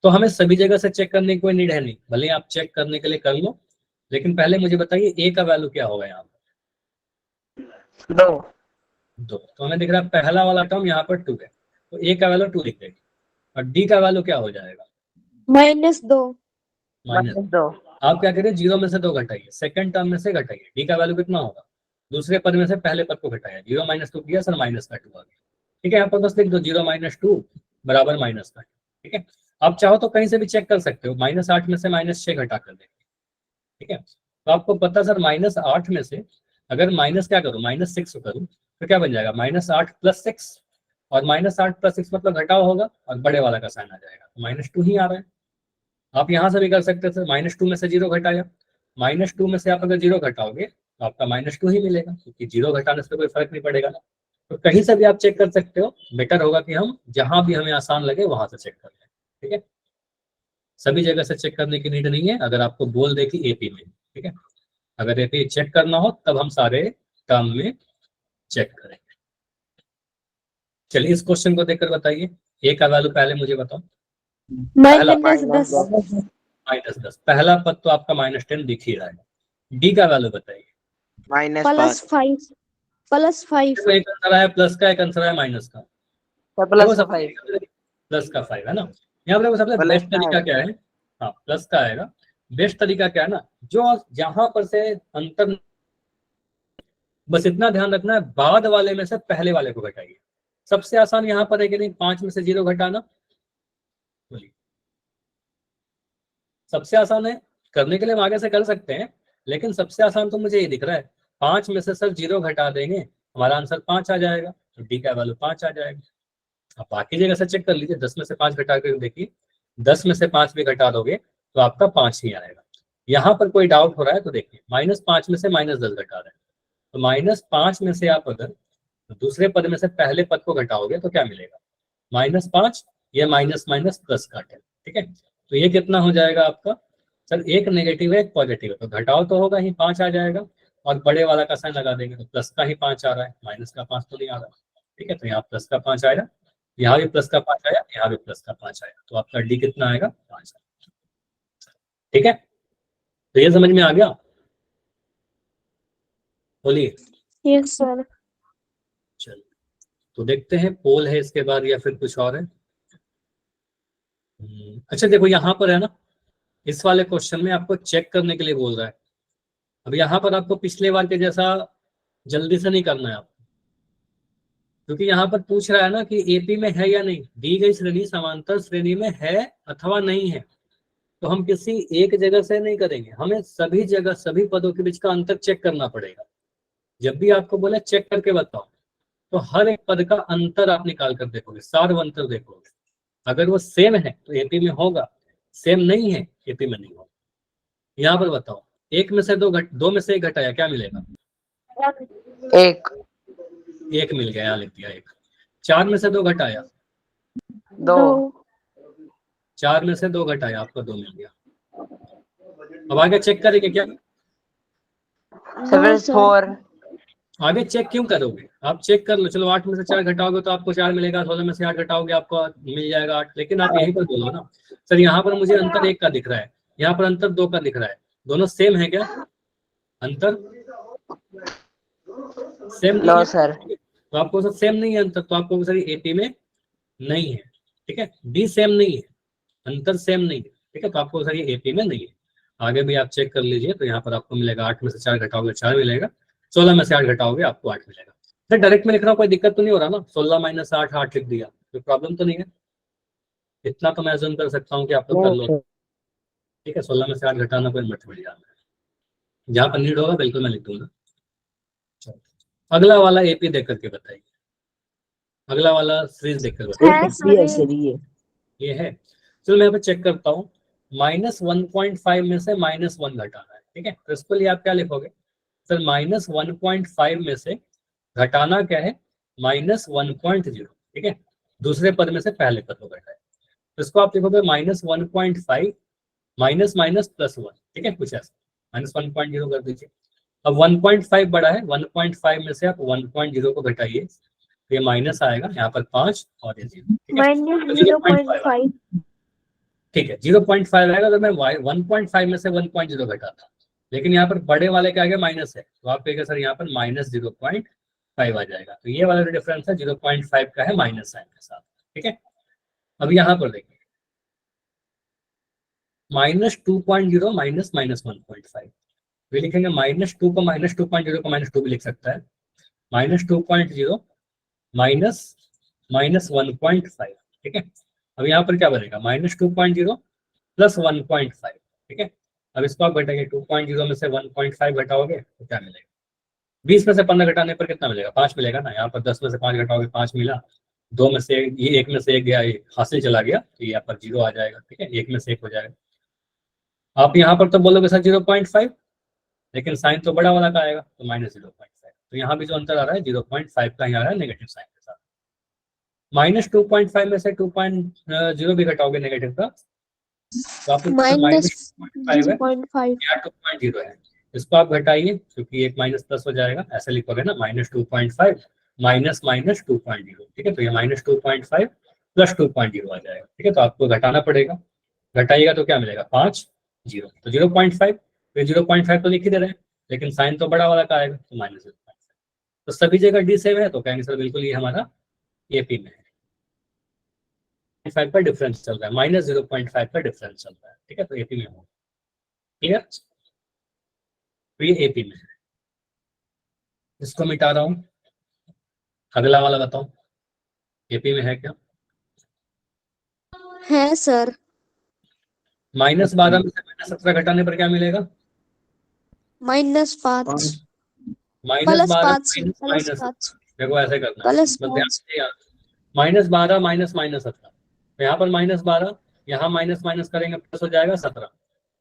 तो हमें सभी जगह से चेक करने की कोई नीड है नहीं, भले आप चेक करने के लिए कर लो, लेकिन पहले मुझे बताइए ए का वैल्यू क्या होगा यहाँ पर? 2 2। तो हमें दिख रहा है पहला वाला टर्म यहाँ पर 2 है, तो ए का वैल्यू 2 लिख देंगे, और डी का वैल्यू क्या हो जाएगा? -2 माइनस। 2 आप क्या करिए, 0 में से 2 घटाइए, सेकंड टर्म में से घटाइए, डी का वैल्यू कितना होगा? दूसरे पद में से पहले पद को घटाया, 0 - 2 किया सर, माइनस का 2 आ गया। ठीक है, यहाँ पर बस लिख दो 0 - 2 बराबर माइनस का 2। ठीक है, आप चाहो तो कहीं से भी चेक कर सकते हो, -8 में से -6 घटा कर देंगे। ठीक है, तो आपको पता सर -8 में से अगर माइनस क्या करूँ, -6 करूँ तो क्या बन जाएगा? -8 + 6, और -8 + 6 मतलब घटाव होगा, और बड़े वाला का साइन आ जाएगा, तो -2 ही आ रहा है। आप यहां से भी कर सकते थे, -2 में से 0 घटाया, -2 में से आप अगर 0 घटाओगे तो आपका -2 ही मिलेगा, क्योंकि 0 घटाने से कोई फर्क नहीं पड़ेगा ना। तो कहीं से भी आप चेक कर सकते हो, बेटर होगा कि हम जहां भी हमें आसान लगे वहां से चेक कर लें। ठीक है, सभी जगह से चेक करने की नीड नहीं है, अगर आपको बोल दे कि एपी में, ठीक है, अगर एपी चेक करना हो तब हम सारे टर्म में चेक करेंगे। चलिए इस क्वेश्चन को देखकर बताइए, ए का वैल्यू पहले मुझे बताओ। पहला -10 -10, पहला पद तो आपका -10 दिख ही रहा है। डी का वैल्यू बताइए। +5 देखो एक आंसर आया प्लस का, एक आंसर आया माइनस का। प्लस देखो का 5 प्लस का 5 है ना। यहाँ पर सबसे प्लस बेस्ट का तरीका क्या है? हाँ प्लस का आएगा। बेस्ट तरीका क्या है ना, जो जहां पर से अंतर, बस इतना ध्यान रखना है बाद वाले में से पहले वाले को घटाइए। सबसे आसान यहाँ पर है कि नहीं, 5 में से 0 घटाना, बोलिए सबसे आसान है। करने के लिए हम आगे से कर सकते हैं, लेकिन सबसे आसान तो मुझे ये दिख रहा है, 5 में से सर 0 घटा देंगे, हमारा आंसर 5 आ जाएगा, तो डी का वैल्यू 5 आ जाएगा। आप बाकी जगह से चेक कर लीजिए, 10 में से 5 घटा कर देखिए, 10 में से 5 भी घटा दोगे तो आपका 5 ही आएगा। यहाँ पर कोई डाउट हो रहा है तो देखिए, -5 में से -10 घटा रहे हैं, तो -5 में से आप अगर दूसरे पद में से पहले पद को घटाओगे तो क्या मिलेगा? -5, ये माइनस माइनस प्लस का 10। ठीक है, तो ये कितना हो जाएगा आपका? सर एक नेगेटिव है एक पॉजिटिव है, तो घटाव तो होगा ही, 5 आ जाएगा, और बड़े वाला का साइन लगा देंगे तो प्लस का ही 5 आ रहा है, माइनस का 5 तो नहीं आ रहा। ठीक है, तो यहाँ प्लस का 5 आएगा, यहाँ भी प्लस का 5 आया, यहाँ भी प्लस का 5 आया, तो आपका डी कितना आएगा? 5 आएगा। ठीक है, तो ये समझ में आ गया? बोलिए। Yes sir. चलिए तो देखते हैं पोल है इसके बाद या फिर कुछ और है। अच्छा देखो यहाँ पर है ना, इस वाले क्वेश्चन में आपको चेक करने के लिए बोल रहा है। अब यहाँ पर आपको पिछले बार के जैसा जल्दी से नहीं करना है आपको, क्योंकि यहाँ पर पूछ रहा है ना कि एपी में है या नहीं, दी गई श्रेणी समांतर श्रेणी में है अथवा नहीं है। तो हम किसी एक जगह से नहीं करेंगे, हमें सभी जगह सभी पदों के बीच का अंतर चेक करना पड़ेगा। जब भी आपको बोले चेक करके बताओ, तो हर एक पद का अंतर आप निकाल कर देखोगे, सार्व अंतर देखोगे, अगर वो सेम है तो एपी में होगा, सेम नहीं है एपी में नहीं होगा। यहाँ पर बताओ, 1 में से 2 में से 1 घटाया, क्या मिलेगा? 1 मिल गया, यहाँ लिख दिया 1। 4 में से 2 घटाया, 2 4 में से 2 घटाया, आपको 2 मिल गया। अब आगे चेक करेंगे क्या? 7 4 आगे चेक क्यों करोगे? आप चेक कर लो, चलो 8 में से 4 घटाओगे तो आपको 4 मिलेगा, 16 में से 8 घटाओगे आपको मिल जाएगा 8, लेकिन आप यहीं पर बोलो ना सर यहाँ पर मुझे अंतर 1 का दिख रहा है, यहाँ पर अंतर 2 का दिख रहा है, दोनों सेम है क्या? अंतर सेम नहीं है सर, तो आपको सर सेम नहीं है अंतर, तो आपको सर एपी में नहीं है। ठीक है, डी सेम नहीं है, अंतर सेम नहीं है। ठीक है, तो आपको सर ये एपी में नहीं है। आगे भी आप चेक कर लीजिए, तो यहाँ पर आपको मिलेगा 8 में से 4 घटाओगे 4 मिलेगा, 16 में से 8 घटाओगे आपको 8 मिलेगा। सर डायरेक्ट में लिख रहा हूँ, कोई दिक्कत तो नहीं हो रहा ना? 16 - 8 8 लिख दिया, कोई प्रॉब्लम तो नहीं है? इतना तो मैं अज्यूम कर सकता हूँ कि आप लोग कर लो। ठीक है, 16 में से 8 घटाना कोई मत मिल जाना, जहाँ पर नीड होगा बिल्कुल मैं लिख दूंगा। अगला वाला एपी देख करके बताइए, अगला वाला सीरीज देख कर बताइए। ये है, चलो मैं यहाँ पे चेक करता हूँ। -1.5 में से -1 घटाना है। ठीक है, तो इसके लिए आप क्या लिखोगे? सर -1.5 में से घटाना क्या है? -1.0। ठीक है, दूसरे पद में से पहले पद को घटाए, तो इसको आप लिखोगे -1.5 माइनस माइनस +1। ठीक है, कुछ ऐसा -1.0 कर दीजिए। अब 1.5 बड़ा है, 1.5 में से आप 1.0 को घटाइए, ये माइनस आएगा, यहाँ पर 5 और ये 0। ठीक है, 0.5 आएगा। अगर मैं 1.5 में से 1.0 घटाता लेकिन यहाँ पर बड़े वाले के आगे माइनस है, तो आप कहेंगे सर यहाँ पर -0.5 आ जाएगा। तो ये वाला जो डिफरेंस है 0.5 का है माइनस साइन के साथ। ठीक है, अब यहाँ पर देखिए -2.0 -1.5, ये लिखेंगे -2 को -2.0 को -2 भी लिख सकता है, -2.0 -1.5। ठीक है, अब यहाँ पर क्या बनेगा -2.0 + 1.5। ठीक है, अब इसको आप घटाएंगे, 2.0 में से 1.5 घटाओगे तो क्या मिलेगा, 20 में से 15 घटाने पर कितना मिलेगा, 5 मिलेगा ना। यहाँ पर 10 में से 5 घटाओगे 5 मिला, 2 में से ये 1 में से 1 गया, ये हासिल चला गया, तो यहाँ पर 0 आ जाएगा। ठीक है, 1 में से 1 हो जाएगा। आप यहाँ पर तो बोलोगे सर 0.5, लेकिन साइन तो बड़ा वाला का आएगा, तो -0.5। तो यहाँ भी जो अंतर आ रहा है 0.5 का ही आ रहा है नेगेटिव साइन के साथ। -2.5 में से 2.0 भी घटाओगे नेगेटिव का, तो आपको -2.5 या 2.0 है, इसको आप घटाइए क्योंकि एक माइनस प्लस हो जाएगा, ऐसे लिखोगे ना -2.5 माइनस -2.0। ठीक है, तो ये -2.5 + 2.0 आ जाएगा। ठीक है, तो आपको घटाना पड़ेगा, घटाइएगा तो क्या मिलेगा 5 0, तो 0.5, तो 0.5 तो लिख ही दे रहे हैं, लेकिन साइन तो बड़ा वाला का आएगा, तो -0.5। तो सभी जगह डी सेम है, तो कहेंगे सर बिल्कुल ये हमारा एपी में है। 5 का डिफरेंस चल रहा है, -0.5 का डिफरेंस चल रहा है। ठीक है, तो एपी में होगा। क्लियर, तो ये एपी में है। इसको मिटा रहा हूं, अगला वाला बताओ एपी में है क्या। है सर। -12 में से -17 घटाने पर क्या मिलेगा, -5 -12 प्लस माइनस 5 देखो ऐसे करना है, प्लस बस ध्यान 5 से यार, -12 -17, तो यहाँ पर -12, यहाँ माइनस करेंगे प्लस हो जाएगा 17।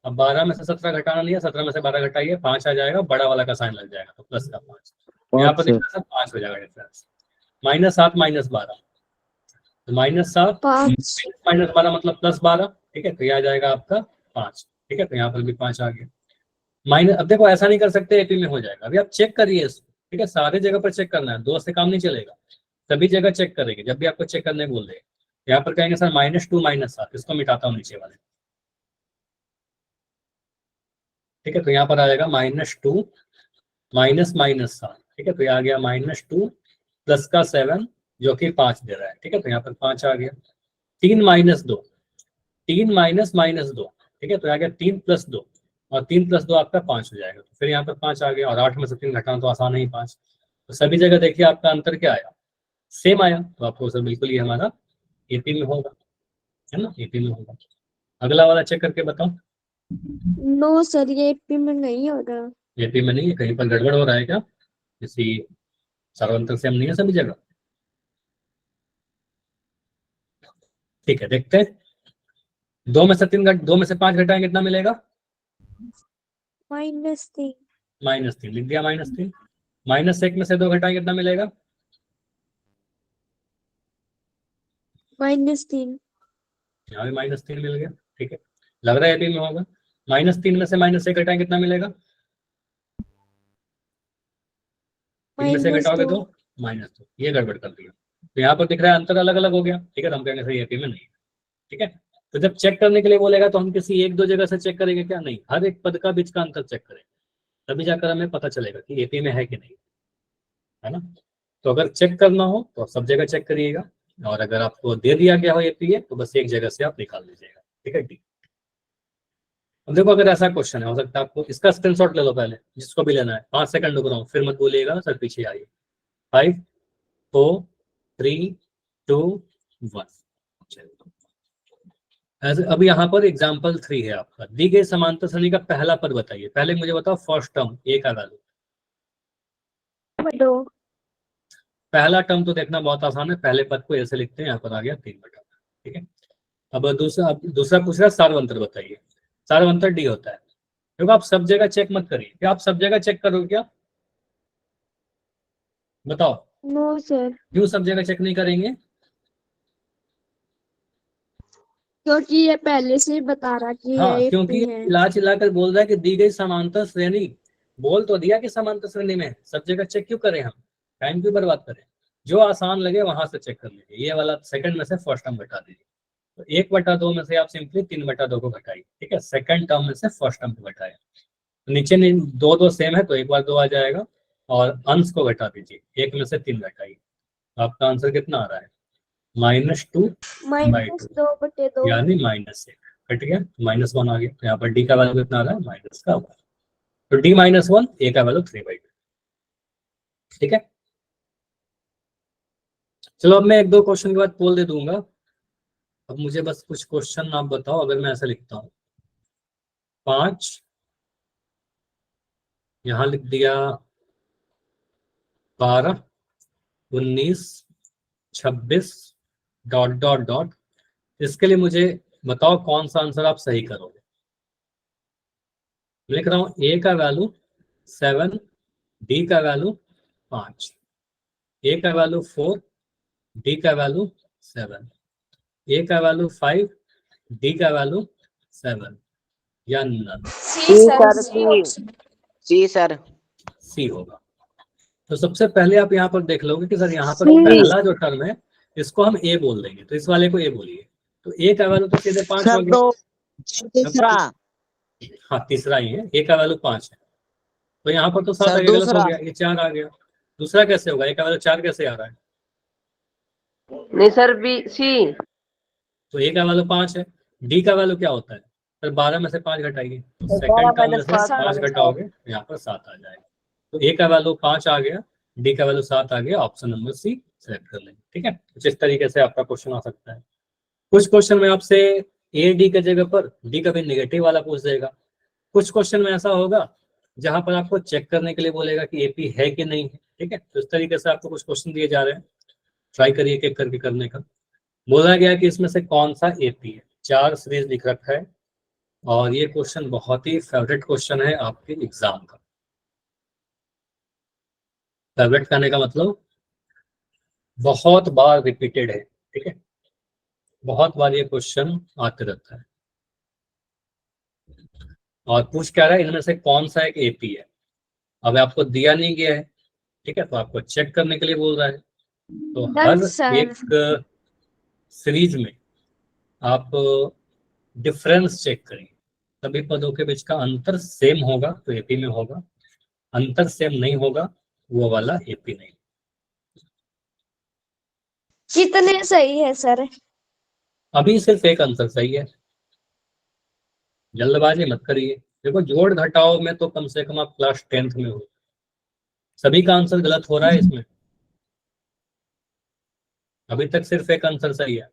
अब 12 में से 17 घटाना नहीं है, 17 में से 12 घटाइए, 5 आ जाएगा, बड़ा वाला का साइन लग जाएगा, तो प्लस का 5, यहाँ पर देखना सर 5 हो जाएगा डिफरेंस। -7 -12, तो -7 5 -12 मतलब +12। ठीक है, तो ये आ जाएगा आपका 5। ठीक है, तो यहाँ पर भी 5 आ गया। माइनस, अब देखो ऐसा नहीं कर सकते एपी में हो जाएगा, अभी आप चेक करिए इसको। ठीक है, सारे जगह पर चेक करना है, 2 से काम नहीं चलेगा, सभी जगह चेक करेंगे जब भी आपको चेक करने बोल देगा। यहाँ पर कहेंगे सर -2 -7, इसको मिटाता हूँ नीचे वाले। ठीक है, तो यहाँ पर आ जाएगा -2 -7। ठीक है, तो ये आ गया -2 प्लस का 7 जो कि 5 दे रहा है। ठीक है, तो यहाँ पर 5 आ गया। 3 -2, 3 -2। ठीक है, तो आ गया 3 + 2, और 3 + 2 आपका 5 हो जाएगा। तो फिर यहाँ पर 5 आ गया, और 8 में से 3 घटाना तो आसान है ही 5। तो सभी जगह देखिए आपका अंतर क्या आया, सेम आया, तो आपको सर बिल्कुल ये हमारा एपी में होगा, है ना, एपी में होगा। अगला वाला चेक करके बताओ। नो सर, ये एपी में नहीं हो रहा। एपी में नहीं है, कहीं पर गड़बड़ हो रहा है क्या, किसी सर्वंतर सेम नहीं है सभी जगह। ठीक है, देखते हैं, 2 में से 5 घटाएं कितना मिलेगा, -3 -3 लिख दिया, -3। -1 में से 2 घटाएं कितना मिलेगा, -3 यहाँ भी -3 मिल गया। ठीक है, लग रहा है एपी में होगा। -3 में से -1 घटाएं कितना मिलेगा, 3 में से घटाओगे तो -2, ये गड़बड़ कर दिया। तो यहाँ पर दिख रहा है अंतर अलग अलग हो गया। ठीक है, तो हम कहेंगे सही एपी में नहीं। ठीक है, तो जब चेक करने के लिए बोलेगा तो हम किसी 1-2 जगह से चेक करेंगे क्या, नहीं, हर एक पद का बीच का अंतर चेक करेंगे, तभी जाकर हमें पता चलेगा कि एपी में है कि नहीं, है ना। तो अगर चेक करना हो तो सब जगह चेक करिएगा, और अगर आपको दे दिया गया हो एपी है तो बस एक जगह से आप निकाल लीजिएगा। ठीक है, डी। अब देखो अगर ऐसा क्वेश्चन है, हो सकता है आपको इसका स्क्रीनशॉट ले लो पहले, जिसको भी लेना है, 5 सेकंड रुक रहा हूँ, फिर मत बोलिएगा सर पीछे आइए। 5 4 3 2 1। अब यहाँ पर एग्जाम्पल 3 है आपका, दी गई समांतर श्रेणी का पहला पद बताइए। पहले मुझे बताओ फर्स्ट टर्म ए का वैल्यू। पहला टर्म तो देखना बहुत आसान है, पहले पद को ऐसे लिखते हैं, यहाँ पर आ गया 3/। ठीक है, अब दूसरा पूछ रहा है सार्वंतर बताइए। सार्वंतर डी होता है, क्योंकि आप सब जगह चेक मत करिए, क्या आप सब जगह चेक करोगे क्या, बताओ। नो सर, क्यों सब जगह चेक नहीं करेंगे, क्योंकि ये पहले से ही बता रहा कि हाँ, ये क्योंकि एपी है। चिल्ला चिल्ला कर बोल रहा है कि दी गई समांतर श्रेणी, बोल तो दिया कि समांतर श्रेणी में, सब जगह चेक क्यों करें हम, टाइम क्यों बर्बाद करें, जो आसान लगे वहां से चेक कर लीजिए। ये वाला सेकंड में से फर्स्ट टर्म घटा दीजिए, तो 1/2 में से आप सिंपली 3/2 को घटाइए। ठीक है, सेकंड टर्म में से फर्स्ट टर्म को घटाए, नीचे नहीं, दो दो सेम है तो एक बार 2 आ जाएगा, और अंश को घटा दीजिए, 1 में से 3 घटाइए, आपका आंसर कितना आ रहा है? -2/2, -2/2। यानी -1 कट गया, -1 आ गया। तो यहाँ पर डी का वैल्यू कितना आ रहा है? माइनस का 1। तो d -1, a का वैल्यू 3/2। ठीक है, चलो अब मैं एक दो क्वेश्चन के बाद पोल दे दूंगा। अब मुझे बस कुछ क्वेश्चन आप बताओ, अगर मैं ऐसा लिखता हूँ 5, यहाँ लिख दिया 12, 19, 26 डॉट डॉट डॉट, इसके लिए मुझे बताओ कौन सा आंसर आप सही करोगे। लिख रहा हूँ a का वैल्यू 7, d का वैल्यू 5, a का वैल्यू 4, d का वैल्यू 7, a का वैल्यू 5, d का वैल्यू 7, या नन? सी सर, सी ऑप्शन। सी सर। सी होगा। तो सबसे पहले आप यहाँ पर देख लोगे कि सर यहाँ पर सी। पहला जो टर्म है इसको हम ए बोल देंगे, तो इस वाले को ए बोलिए। तो ए का वैल्यू तो सीधे 5 हो सर गया। तो तीसरा। हाँ तीसरा ही है, ए का वैल्यू 5 है, तो यहाँ पर तो 7 सर आ गया, गलत हो दूसरा। गया, ये 4 आ गया। दूसरा कैसे होगा? ए का वैल्यू 4 कैसे आ रहा है? नहीं सर, बी सी। तो ए का वैल्यू 5 है। डी का वैल्यू क्या होता है? सर 12 में से 5 घटाइए, तो 12 सेकंड टर्म में माइनस से 5 5। घटाओगे तो यहाँ पर 7 आ जाएगा। तो ए का वैल्यू 5 आ गया, डी का वैल्यू 7 आ गया, ऑप्शन नंबर सी सेलेक्ट कर लेंगे। ठीक है, कुछ इस तरीके से आपका क्वेश्चन आ सकता है। कुछ क्वेश्चन में आपसे ए डी के जगह पर डी का भी नेगेटिव वाला पूछ देगा। कुछ क्वेश्चन में ऐसा होगा जहां पर आपको चेक करने के लिए बोलेगा कि एपी है कि नहीं है। ठीक है, तो इस तरीके से आपको कुछ क्वेश्चन दिए जा रहे हैं, ट्राई करिए एक एक करके करने का। बोला गया कि इसमें से कौन सा एपी है, 4 सीरीज लिख रखा है, और ये क्वेश्चन बहुत ही फेवरेट क्वेश्चन है आपके एग्जाम का। फेवरेट कहने का मतलब बहुत बार रिपीटेड है। ठीक है, बहुत बार ये क्वेश्चन आते रहता है, और पूछ क्या रहा है, इनमें से कौन सा एक एपी है। अब आपको दिया नहीं गया है, ठीक है, तो आपको चेक करने के लिए बोल रहा है। तो डन हर सर। एक सीरीज में आप डिफरेंस चेक करें, सभी पदों के बीच का अंतर सेम होगा तो एपी में होगा, अंतर सेम नहीं होगा वो वाला एपी नहीं। कितने सही है सर? अभी सिर्फ एक आंसर सही है, जल्दबाजी मत करिए। देखो जोड़ घटाओ में तो कम से कम आप क्लास 10th में हो, सभी का आंसर गलत हो रहा है इसमें। अभी तक सिर्फ एक आंसर सही है।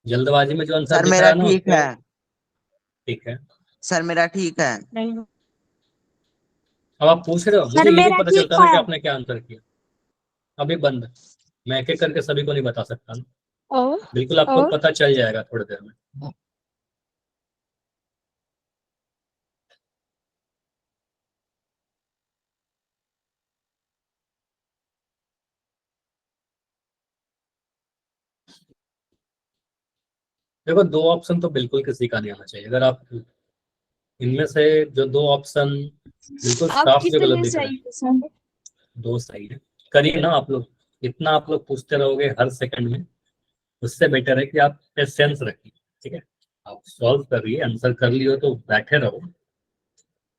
जल्दबाजी में जो आंसर सर दिख रहा मेरा है ना ठीक उसको, है। ठीक है। सर मेरा ठीक है। नहीं। अब आप पूछ रहे हो, मुझे सर ये नहीं मेरा पता ठीक चलता ना है। कि आपने क्या आंसर किया। अभी बंद, मैं एक एक करके सभी को नहीं बता सकता ना। बिल्कुल आपको और पता चल जाएगा थोड़ी देर में। देखो दो ऑप्शन तो बिल्कुल किसी का नहीं आना चाहिए। अगर आप इनमें से जो दो ऑप्शन बिल्कुल आप साफ जो गलत कितने दिख रहे सही हैं, है सर? दो सही है। करिए ना आप लोग, इतना आप लोग पूछते रहोगे हर सेकंड में, उससे बेटर है कि आप पेशेंस रखिए। ठीक है, आप सॉल्व करिए, आंसर कर लियो तो बैठे रहो,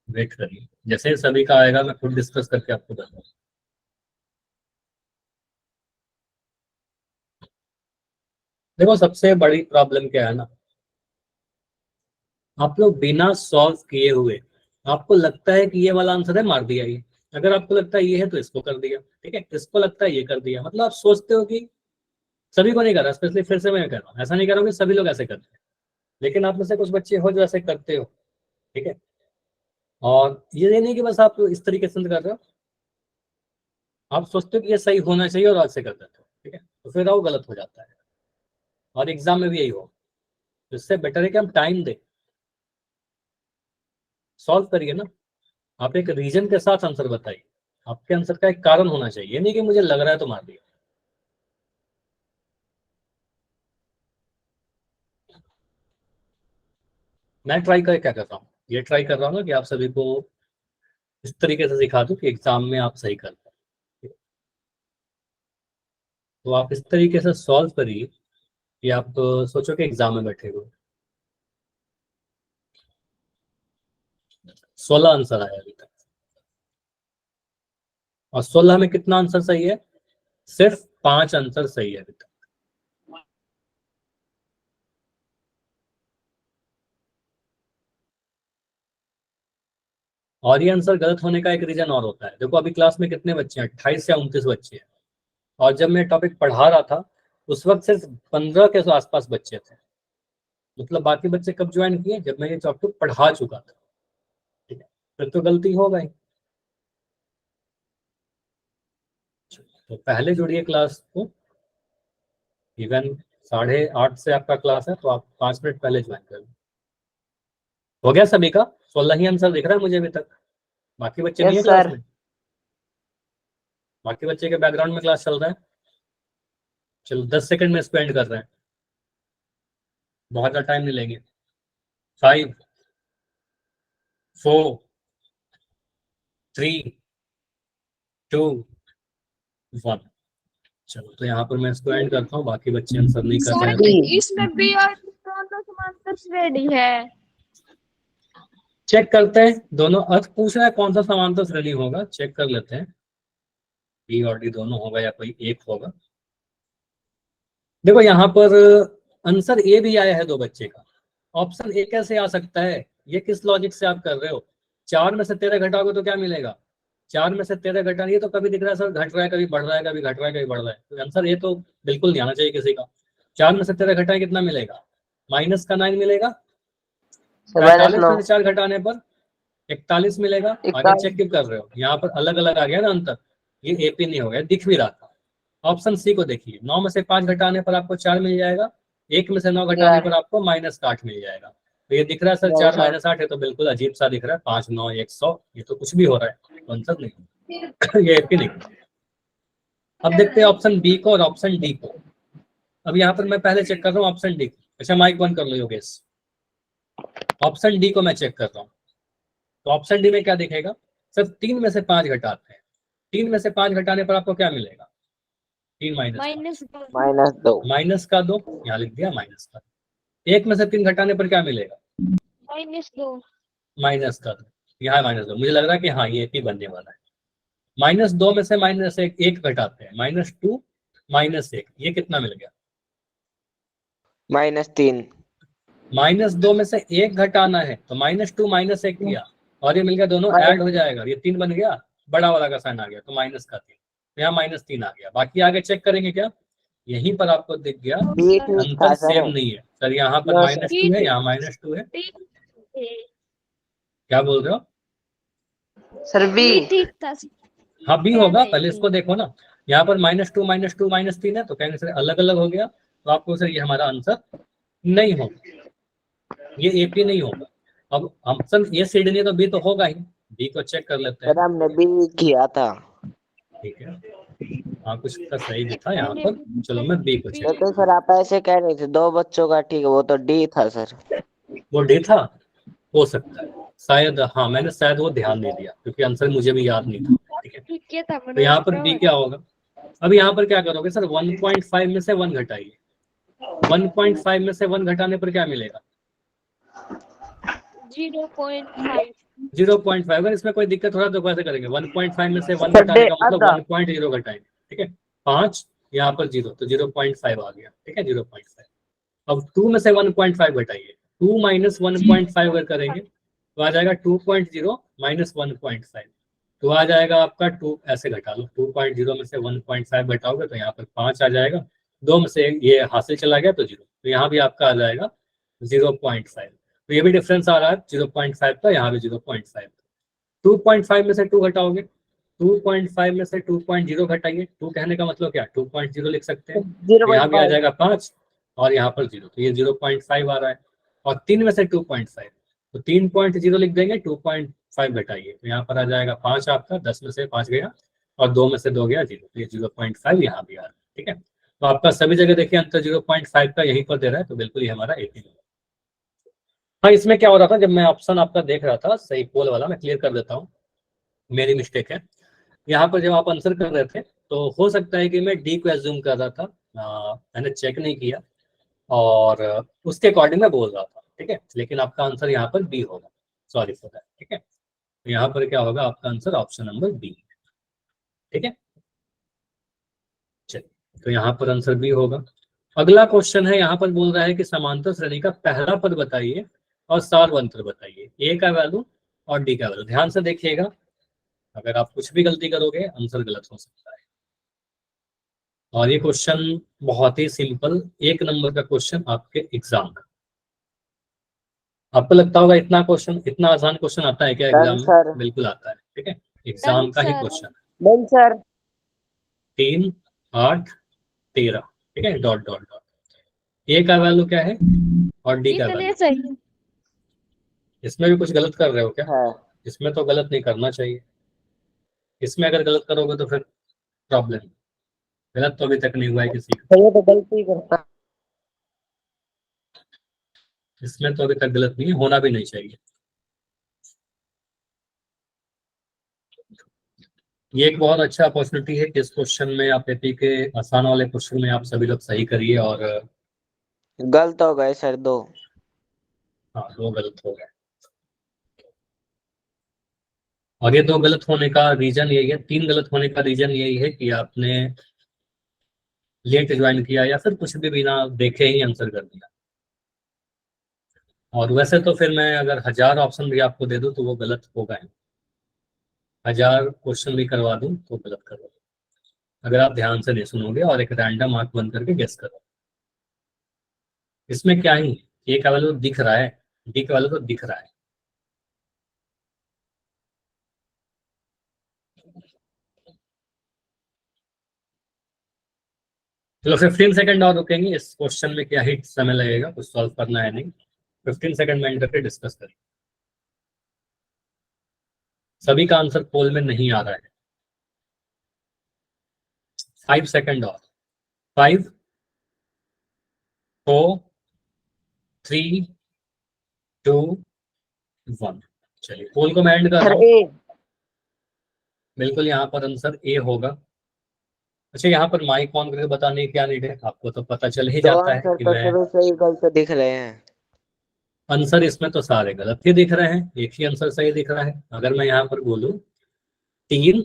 वेट करिए, जैसे सभी का आएगा मैं खुद डिस्कस करके आपको बताऊंगा। देखो सबसे बड़ी प्रॉब्लम क्या है ना, आप लोग बिना सॉल्व किए हुए आपको लगता है कि ये वाला आंसर है, मार दिया ये। अगर आपको लगता है ये है तो इसको कर दिया, ठीक है, इसको लगता है ये कर दिया। मतलब आप सोचते हो कि सभी को नहीं कर रहा, स्पेशली फिर से मैं कह रहा हूँ, ऐसा नहीं कर रहा हूँ कि सभी लोग ऐसे करते हैं, लेकिन आप में से कुछ बच्चे हो जो ऐसे करते हो। ठीक है, और ये नहीं कि बस आप इस तरीके से कर रहे हो, आप सोचते हो कि ये सही होना चाहिए और आज से कर देते हो। ठीक है, तो फिर वो गलत हो जाता है, और एग्जाम में भी यही हो। तो इससे बेटर है कि हम टाइम दें, सॉल्व करिए ना। आप एक रीजन के साथ आंसर बताइए, आपके आंसर का एक कारण होना चाहिए, नहीं कि मुझे लग रहा है तो मार दिया। मैं ट्राई कर क्या कर रहा हूँ, ये ट्राई कर रहा हूँ ना कि आप सभी को इस तरीके से सिखा दूं कि एग्जाम में आप सही कर पाए। तो आप इस तरीके से सॉल्व करिए ये आप सोचो कि एग्जाम में बैठे हुए 16 आंसर आया अभी तक, और 16 में कितना आंसर सही है? सिर्फ 5 आंसर सही है अभी तक। और ये आंसर गलत होने का एक रीजन और होता है। देखो अभी क्लास में कितने बच्चे हैं? 28 या 29 बच्चे हैं, और जब मैं टॉपिक पढ़ा रहा था उस वक्त सिर्फ 15 के आसपास बच्चे थे। मतलब बाकी बच्चे कब ज्वाइन किए? जब मैं ये टॉपिक पढ़ा चुका था। ठीक है, फिर तो गलती हो गई। तो पहले जुड़िए क्लास को, इवन 8:30 से आपका क्लास है, तो आप 5 मिनट पहले ज्वाइन कर लो। हो गया सभी का? 16 ही आंसर दिख रहा है मुझे अभी तक। बाकी बच्चे नहीं है यस क्लास सर। में? बाकी बच्चे के बैकग्राउंड में क्लास चल रहा है? चलो 10 सेकंड में इसको एंड कर रहे हैं, बहुत ज़्यादा टाइम नहीं लेंगे। 5 4 3 2 1। चलो तो यहाँ पर मैं इसको एंड करता हूँ, बाकी बच्चे आंसर नहीं कर रहे हैं तो इसमें भी और दोनों समांतर रेडी है। चेक करते हैं। दोनों अर्थ पूछ रहा है कौन सा समांतर श्रेणी होगा, चेक कर लेते हैं। बी और डी दोनों होगा या कोई एक होगा। देखो यहाँ पर आंसर ए भी आया है 2 बच्चे का। ऑप्शन ए कैसे आ सकता है? ये किस लॉजिक से आप कर रहे हो? 4 में से 13 घटाओगे तो क्या मिलेगा? 4 में से 13 घटाइए तो कभी दिख रहा है सर घट रहा है, कभी बढ़ रहा है, कभी घट रहा है, कभी बढ़ रहा है। तो आंसर ए तो बिल्कुल नहीं आना चाहिए किसी का। 4 में से 13 घटाए कितना मिलेगा? माइनस का 9 मिलेगा। 45 में से 4 घटाने पर 41 मिलेगा। आगे चेक क्यों कर रहे हो? यहाँ पर अलग अलग आ गया ना अंतर, ये एपी नहीं हो गया, दिख भी रहा था। ऑप्शन सी को देखिए, 9 में से 5 घटाने पर आपको 4 मिल जाएगा, 1 में से 9 घटाने पर आपको -8 मिल जाएगा। तो ये दिख रहा है सर 4 -8 है, तो बिल्कुल अजीब सा दिख रहा है। 5 9 100, ये तो कुछ भी हो रहा है, आंसर नहीं ये एपी नहीं। अब देखते हैं ऑप्शन बी को और ऑप्शन डी को। अब यहाँ पर मैं पहले चेक कर रहा हूँ ऑप्शन डी। अच्छा माइक बंद कर लो योगेश। ऑप्शन डी को मैं चेक कर रहा हूँ, तो ऑप्शन डी में क्या दिखेगा? सर 3 में से 5 घटाते हैं, 3 में से 5 घटाने पर आपको क्या मिलेगा? 3 -2 माइनस का 2, यहाँ लिख दिया माइनस का। 1 में से 3 घटाने पर क्या मिलेगा? -2 माइनस का 2, यहाँ -2। मुझे लग रहा है कि हाँ ये भी बनने वाला है। -2 में से -1 घटाते हैं, -2 -1, ये कितना मिल गया? -3। -2 में से 1 घटाना है तो -2 -1 किया, और ये मिल गया, दोनों ऐड हो जाएगा, ये 3 बन गया, बड़ा वाला का साइन आ गया, तो माइनस का 3, तो यहाँ -3 आ गया। बाकी आगे चेक करेंगे क्या? यहीं पर आपको दिख गया अंतर सेम नहीं है सर, यहाँ पर -2 है, यहाँ -2 है। क्या बोल रहे हो? Sir B. हाँ बी होगा, पहले इसको देखो ना। यहाँ पर -2 -2 -3 है, तो कहने से अलग अलग हो गया, तो आपको सर ये हमारा आंसर नहीं होगा, ये एपी नहीं होगा। अब ऑप्शन ए सीड नहीं तो बी तो होगा ही। बी को चेक कर लेते हैं। सर हमने बी किया था। ठीक है, हाँ कुछ का सही भी था यहाँ पर। चलो मैं बी को चेक। लेकिन सर आप ऐसे कह रहे थे 2 बच्चों का, ठीक है वो तो डी था सर। वो डी था, हो सकता है शायद, हाँ मैंने शायद वो ध्यान नहीं दिया क्योंकि आंसर मुझे भी याद नहीं था। ठीक है, तो यहाँ पर बी क्या होगा? अब यहाँ पर क्या करोगे सर? 1.5 में से 1 घटाइए, 1.5 में से 1 घटाने पर क्या मिलेगा? 0.5। 0.5। अगर इसमें कोई दिक्कत हो रहा है तो कैसे करेंगे? 1.5 में से 1 घटाने का मतलब 1.0 घटाएंगे। ठीक है, 5 यहाँ पर 0, तो 0.5 आ गया। ठीक है, 0.5। अब 2 में से 1.5 घटाइए, 2 - 1.5 अगर करेंगे तो आ जाएगा 2.0 - 1.5, तो आ जाएगा आपका 2। ऐसे घटा लो, 2.0 में से 1.5 घटाओगे तो यहाँ पर 5 आ जाएगा, 2 में से ये हासिल चला गया तो 0, तो यहाँ भी आपका आ जाएगा 0.5। तो ये भी डिफरेंस आ रहा है 0.5 का, यहाँ भी 0.5। 2.5 में से 2 घटाओगे, 2.5 में से 2.0 घटाइए, 2 कहने का मतलब क्या? 2.0 लिख सकते हैं, तो यहाँ भी आ जाएगा 5 और यहाँ पर 0, तो ये 0.5 आ रहा है। और 3 में से 2.5, तो 3.0 लिख देंगे, 2.5 घटाइए, तो यहाँ पर आ जाएगा 5 आपका, 10 में से 5 गया और 2 में से 2 गया 0, तो ये 0.5 यहाँ भी आ रहा है। ठीक है, तो आपका सभी जगह देखिए अंतर 0.5 का यहीं पर दे रहा है, तो बिल्कुल ये हमारा 18 है। हाँ इसमें क्या हो रहा था, जब मैं ऑप्शन आपका देख रहा था सही पोल वाला, मैं क्लियर कर देता हूँ, मेरी मिस्टेक है। यहाँ पर जब आप आंसर कर रहे थे तो हो सकता है कि मैं डी को एज्यूम कर रहा था, मैंने चेक नहीं किया। और उसके अकॉर्डिंग मैं बोल रहा था, ठीक है। लेकिन आपका आंसर यहाँ पर बी होगा, सॉरी फॉर दैट, ठीक है। तो यहाँ पर क्या होगा, आपका आंसर ऑप्शन नंबर बी, ठीक है। चलिए, तो यहाँ पर आंसर बी होगा। अगला क्वेश्चन है, यहाँ पर बोल रहा है कि समांतर श्रेणी का पहला पद बताइए और सारवंतर बताइए, ए का वैल्यू और डी का वैल्यू। ध्यान से देखिएगा, अगर आप कुछ भी गलती करोगे आंसर गलत हो सकता है। और ये क्वेश्चन बहुत ही सिंपल, 1 नंबर का क्वेश्चन आपके एग्जाम का। आपको लगता होगा इतना क्वेश्चन, इतना आसान क्वेश्चन आता है क्या एग्जाम में? सर बिल्कुल आता है, ठीक है। एग्जाम का ही सर। क्वेश्चन। Done sir. 3, 8, 13, ठीक है, डॉट डॉट डॉट। ए का वैल्यू क्या है और डी का ये वैल्यू? सही। इसमें भी कुछ गलत कर रहे हो क्या? है इसमें तो गलत नहीं करना चाहिए। इसमें अगर गलत करोगे तो फिर प्रॉब्लम। गलत तो अभी तक नहीं हुआ है किसी का, ये तो गलती करता। इसमें तो अभी तक गलत नहीं है, होना भी नहीं चाहिए। ये एक बहुत अच्छा अपॉर्चुनिटी है कि इस क्वेश्चन में आप एपी के आसान वाले क्वेश्चन में आप सभी लोग सही करिए। और गलत हो गए सर 2। हाँ, 2 गलत हो गए। और ये 2 गलत होने का रीजन यही है, 3 गलत होने का रीजन यही है कि आपने लेट ज्वाइन किया या फिर कुछ भी बिना देखे ही आंसर कर दिया। और वैसे तो फिर मैं अगर 1000 ऑप्शन भी आपको दे दूं तो वो गलत होगा ही। 1000 क्वेश्चन भी करवा दूं तो गलत करोगे, अगर आप ध्यान से नहीं सुनोगे और एक रैंडम आंख बंद करके गेस करो। इसमें क्या ही, ए का वैल्यू दिख रहा है, डी का वैल्यू तो दिख रहा है। चलो 15 सेकंड और रुकेंगे, इस क्वेश्चन में क्या ही समय लगेगा, कुछ सॉल्व करना है नहीं। 15 सेकंड में एंड करके डिस्कस करें। सभी का आंसर पोल में नहीं आ रहा है। 5 सेकंड और। 5, 4, 3, 2, 1। चलिए, पोल को मैं एंड कर सर रहा हूँ। ए। बिल्कुल यहाँ पर आंसर ए होगा। अच्छा, यहाँ पर माइक ऑन करके बताने की क्या नीड है, आपको तो पता चल ही 2 जाता है आंसर कि तो मैं सभी सही गलत दिख रहे हैं। आंसर इसमें तो सारे गलत ही दिख रहे हैं, एक ही आंसर सही दिख रहा है। अगर मैं यहाँ पर बोलूँ 3,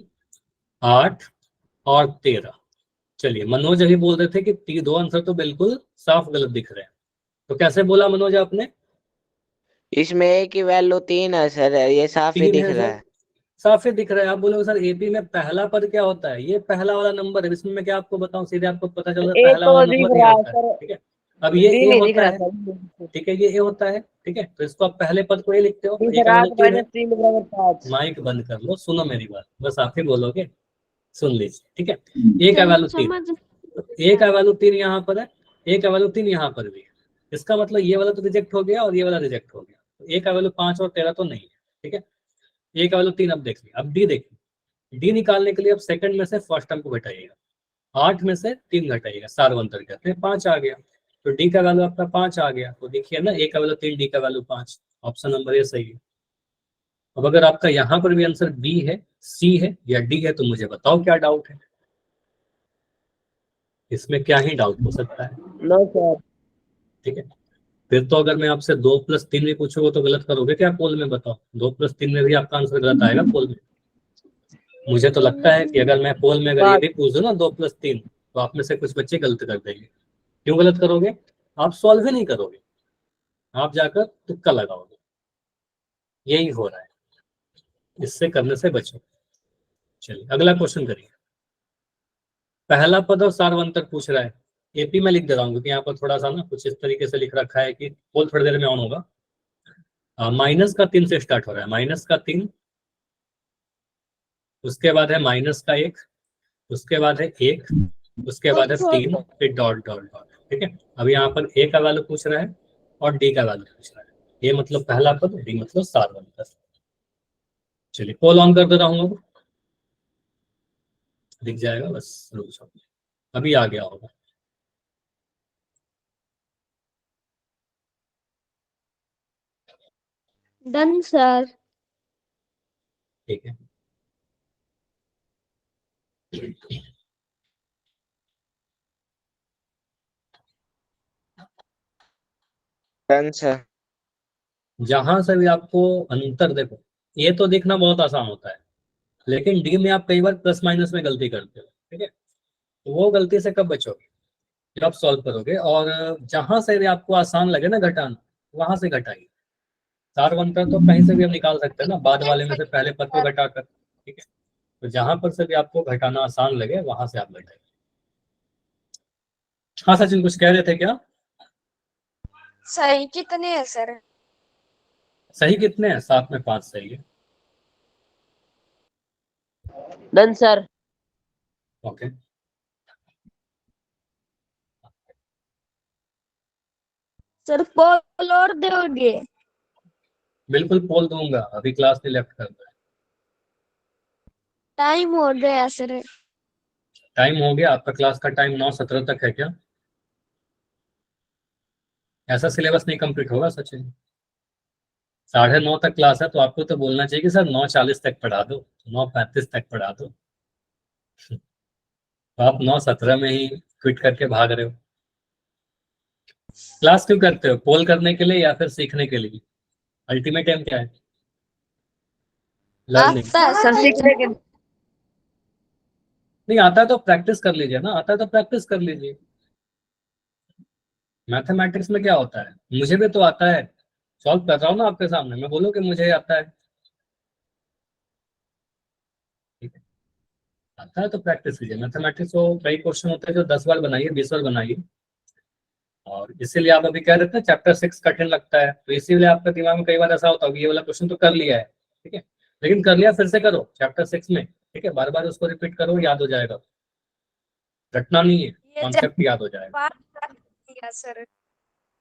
8 और 13। चलिए, मनोज अभी बोल रहे थे कि 2 आंसर तो बिल्कुल साफ गलत दिख रहे हैं। तो कैसे बोला मनोज आपने? इसमें ए की वैल्यू 3 है सर, ये साफ ही 3 दिख है रहा सर, है। साफ ही दिख रहा है। आप बोलोगे सर एपी में पहला पद क्या होता है, ये पहला वाला नंबर है। इसमें मैं क्या आपको बताऊं, सीधे आपको पता चल रहा है ए पहला तो वाला दिख नंबर ये रहा है होता है, सर। ठीक है। अब ये डी ए नहीं दिख होता रहा है, सर। ठीक है, ये ए होता है, ठीक है। तो इसको आप पहले पद को ए लिखते हो, तो ए सर का वैल्यू 8 3 है। माइनस 3 बराबर 5। माइक बंद कर लो, सुनो मेरी बात, बस आप ही बोलोगे, सुन लीजिए, ठीक है। ए का वैल्यू 3 है, समझ। तो ए का वैल्यू 3 यहाँ पर है, ए का वैल्यू 3 यहाँ पर भी है। इसका मतलब ये वाला तो रिजेक्ट हो गया और ये वाला रिजेक्ट हो गया। तो ए का वैल्यू 5 और 13 तो नहीं है, ठीक है। ए का वैल्यू 3 अब देख लिया। अब डी देखिए, डी निकालने के लिए अब सेकंड में से फर्स्ट टर्म को घटाइएगा। 8 में से 3 घटाइएगा, सारवंतर कहते हैं, 5 आ गया। तो डी का वैल्यू आपका 5 आ गया। तो देखिए ना, ए का वैल्यू 3, डी का वैल्यू 5। ऑप्शन नंबर ए सही है। अब अगर आपका यहाँ पर भी आंसर बी है, सी है या डी है, तो मुझे बताओ क्या डाउट है। इसमें क्या ही डाउट हो सकता है, नो सर। ठीक है। फिर तो अगर मैं आपसे 2+3 भी पूछूंगा तो गलत करोगे क्या पोल में, बताओ। 2+3 में भी आपका आंसर गलत आएगा पोल में। मुझे तो लगता है कि अगर मैं पोल में अगर ये भी पूछ दूं ना 2+3, तो आप में से कुछ बच्चे गलत कर देंगे। क्यों गलत करोगे? आप सॉल्व ही नहीं करोगे, आप जाकर तुक्का लगाओगे। यही हो रहा है, इससे करने से बचो। चलिए, अगला क्वेश्चन करिए। पहला पद और सारवंतर पूछ रहा है। एपी में लिख दे रहा हूँ क्योंकि यहाँ पर थोड़ा सा ना कुछ इस तरीके से लिख रखा है कि पोल थोड़ी देर में ऑन होगा। -3 से स्टार्ट हो रहा है, -3, उसके बाद है -1, उसके बाद है 1, उसके बाद है 3, फिर डॉट डॉट डॉट, ठीक है। अब यहाँ पर ए का वैल्यू पूछ रहा है और डी का वैल्यू पूछ रहा है। ए मतलब पहला पद, डी मतलब सारवंतर। चलिए, पोल ऑन कर दे रहा हूँ, अब दिख जाएगा, बस रुक जाओ, अभी आ गया होगा। Done sir. ठीक है, डन सर। जहां से भी आपको अंतर देखो, ये तो देखना बहुत आसान होता है, लेकिन डी में आप कई बार प्लस माइनस में गलती करते हो, ठीक है। तो वो गलती से कब बचोगे, जब आप सॉल्व करोगे। और जहां से भी आपको आसान लगे ना घटाना, वहां से घटाइए। सार अंतर तो कहीं से भी हम निकाल सकते हैं ना, बाद वाले में से पहले पद को घटाकर, ठीक है। तो जहां पर से भी आपको घटाना आसान लगे वहां से आप घटाइए। हाँ सचिन, कुछ कह रहे थे क्या? सही कितने है सर? सही कितने हैं? 7 में 5 सही है। Done sir. ओके, सर पोल और दोगे? बिल्कुल पोल दूंगा, अभी क्लास नहीं लेफ्ट कर रहा है। टाइम हो गया सर। टाइम हो गया आपका? क्लास का टाइम 9:17 तक है क्या? ऐसा सिलेबस नहीं कंप्लीट होगा सचिन। 9:30 तक क्लास है, तो आपको तो बोलना चाहिए कि सर 9:40 तक पढ़ा दो, 9:35 तक पढ़ा दो। तो आप 9:17 में ही क्विट करके भाग रहे हो। क्लास क्यों करते हो? पोल करने के लिए या फिर सीखने के लिए? अल्टीमेट एम क्या है? लर्निंग। आता है सर सर सीखने के नहीं आता है तो प्रैक्टिस कर लीजिए ना, आता है तो प्रैक्टिस कर लीजिए। मैथमेटिक्स में क्या होता है, मुझे भी तो आता है, सॉल्व कर रहा हूँ ना आपके सामने, मैं बोलूँ कि मुझे आता है, ठीक है। आता है तो प्रैक्टिस कीजिए। मैथमेटिक्स को कई क्वेश्चन होते हैं जो 10 बार बनाइए, 20 बार बनाइए। और इसीलिए आप अभी कह रहे थे चैप्टर 6 कठिन लगता है, तो इसीलिए आपके दिमाग में कई बार ऐसा होता है ये वाला क्वेश्चन तो कर लिया है, ठीक है, लेकिन कर लिया फिर से करो चैप्टर 6 में, ठीक है, बार बार उसको रिपीट करो, याद हो जाएगा। रटना नहीं है, ये कॉन्सेप्ट याद हो जाएगा। बात कर दिया सर।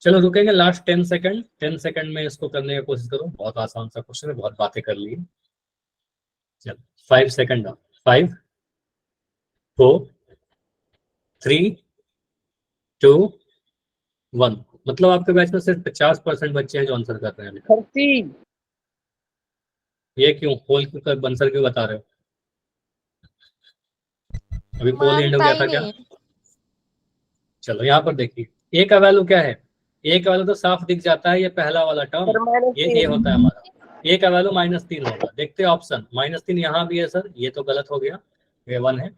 चलो रुकेंगे लास्ट 10 सेकंड, 10 सेकंड में इसको करने की कोशिश करो। बहुत आसान सा क्वेश्चन है, बहुत बातें कर ली। चलो 5 सेकंड, 5 4 3 2 1। मतलब आपके बैच में सिर्फ 50% बच्चे हैं जो आंसर कर रहे हैं। 30। ये क्यों? पोल क्यों बंसर क्यों बता रहे हो? अभी पोल एंड हो मानता गया ही था क्या? नहीं। चलो यहाँ पर देखिए, ए का वैल्यू क्या है? ए का वैल्यू तो साफ दिख जाता है, ये पहला वाला टर्म, सर माइनस ये ए 3। होता है हमारा। ए का वैल्यू -3 होगा। देखते हैं ऑप्शन, -3 यहाँ भी है सर, ये तो गलत हो गया, ये 1 है।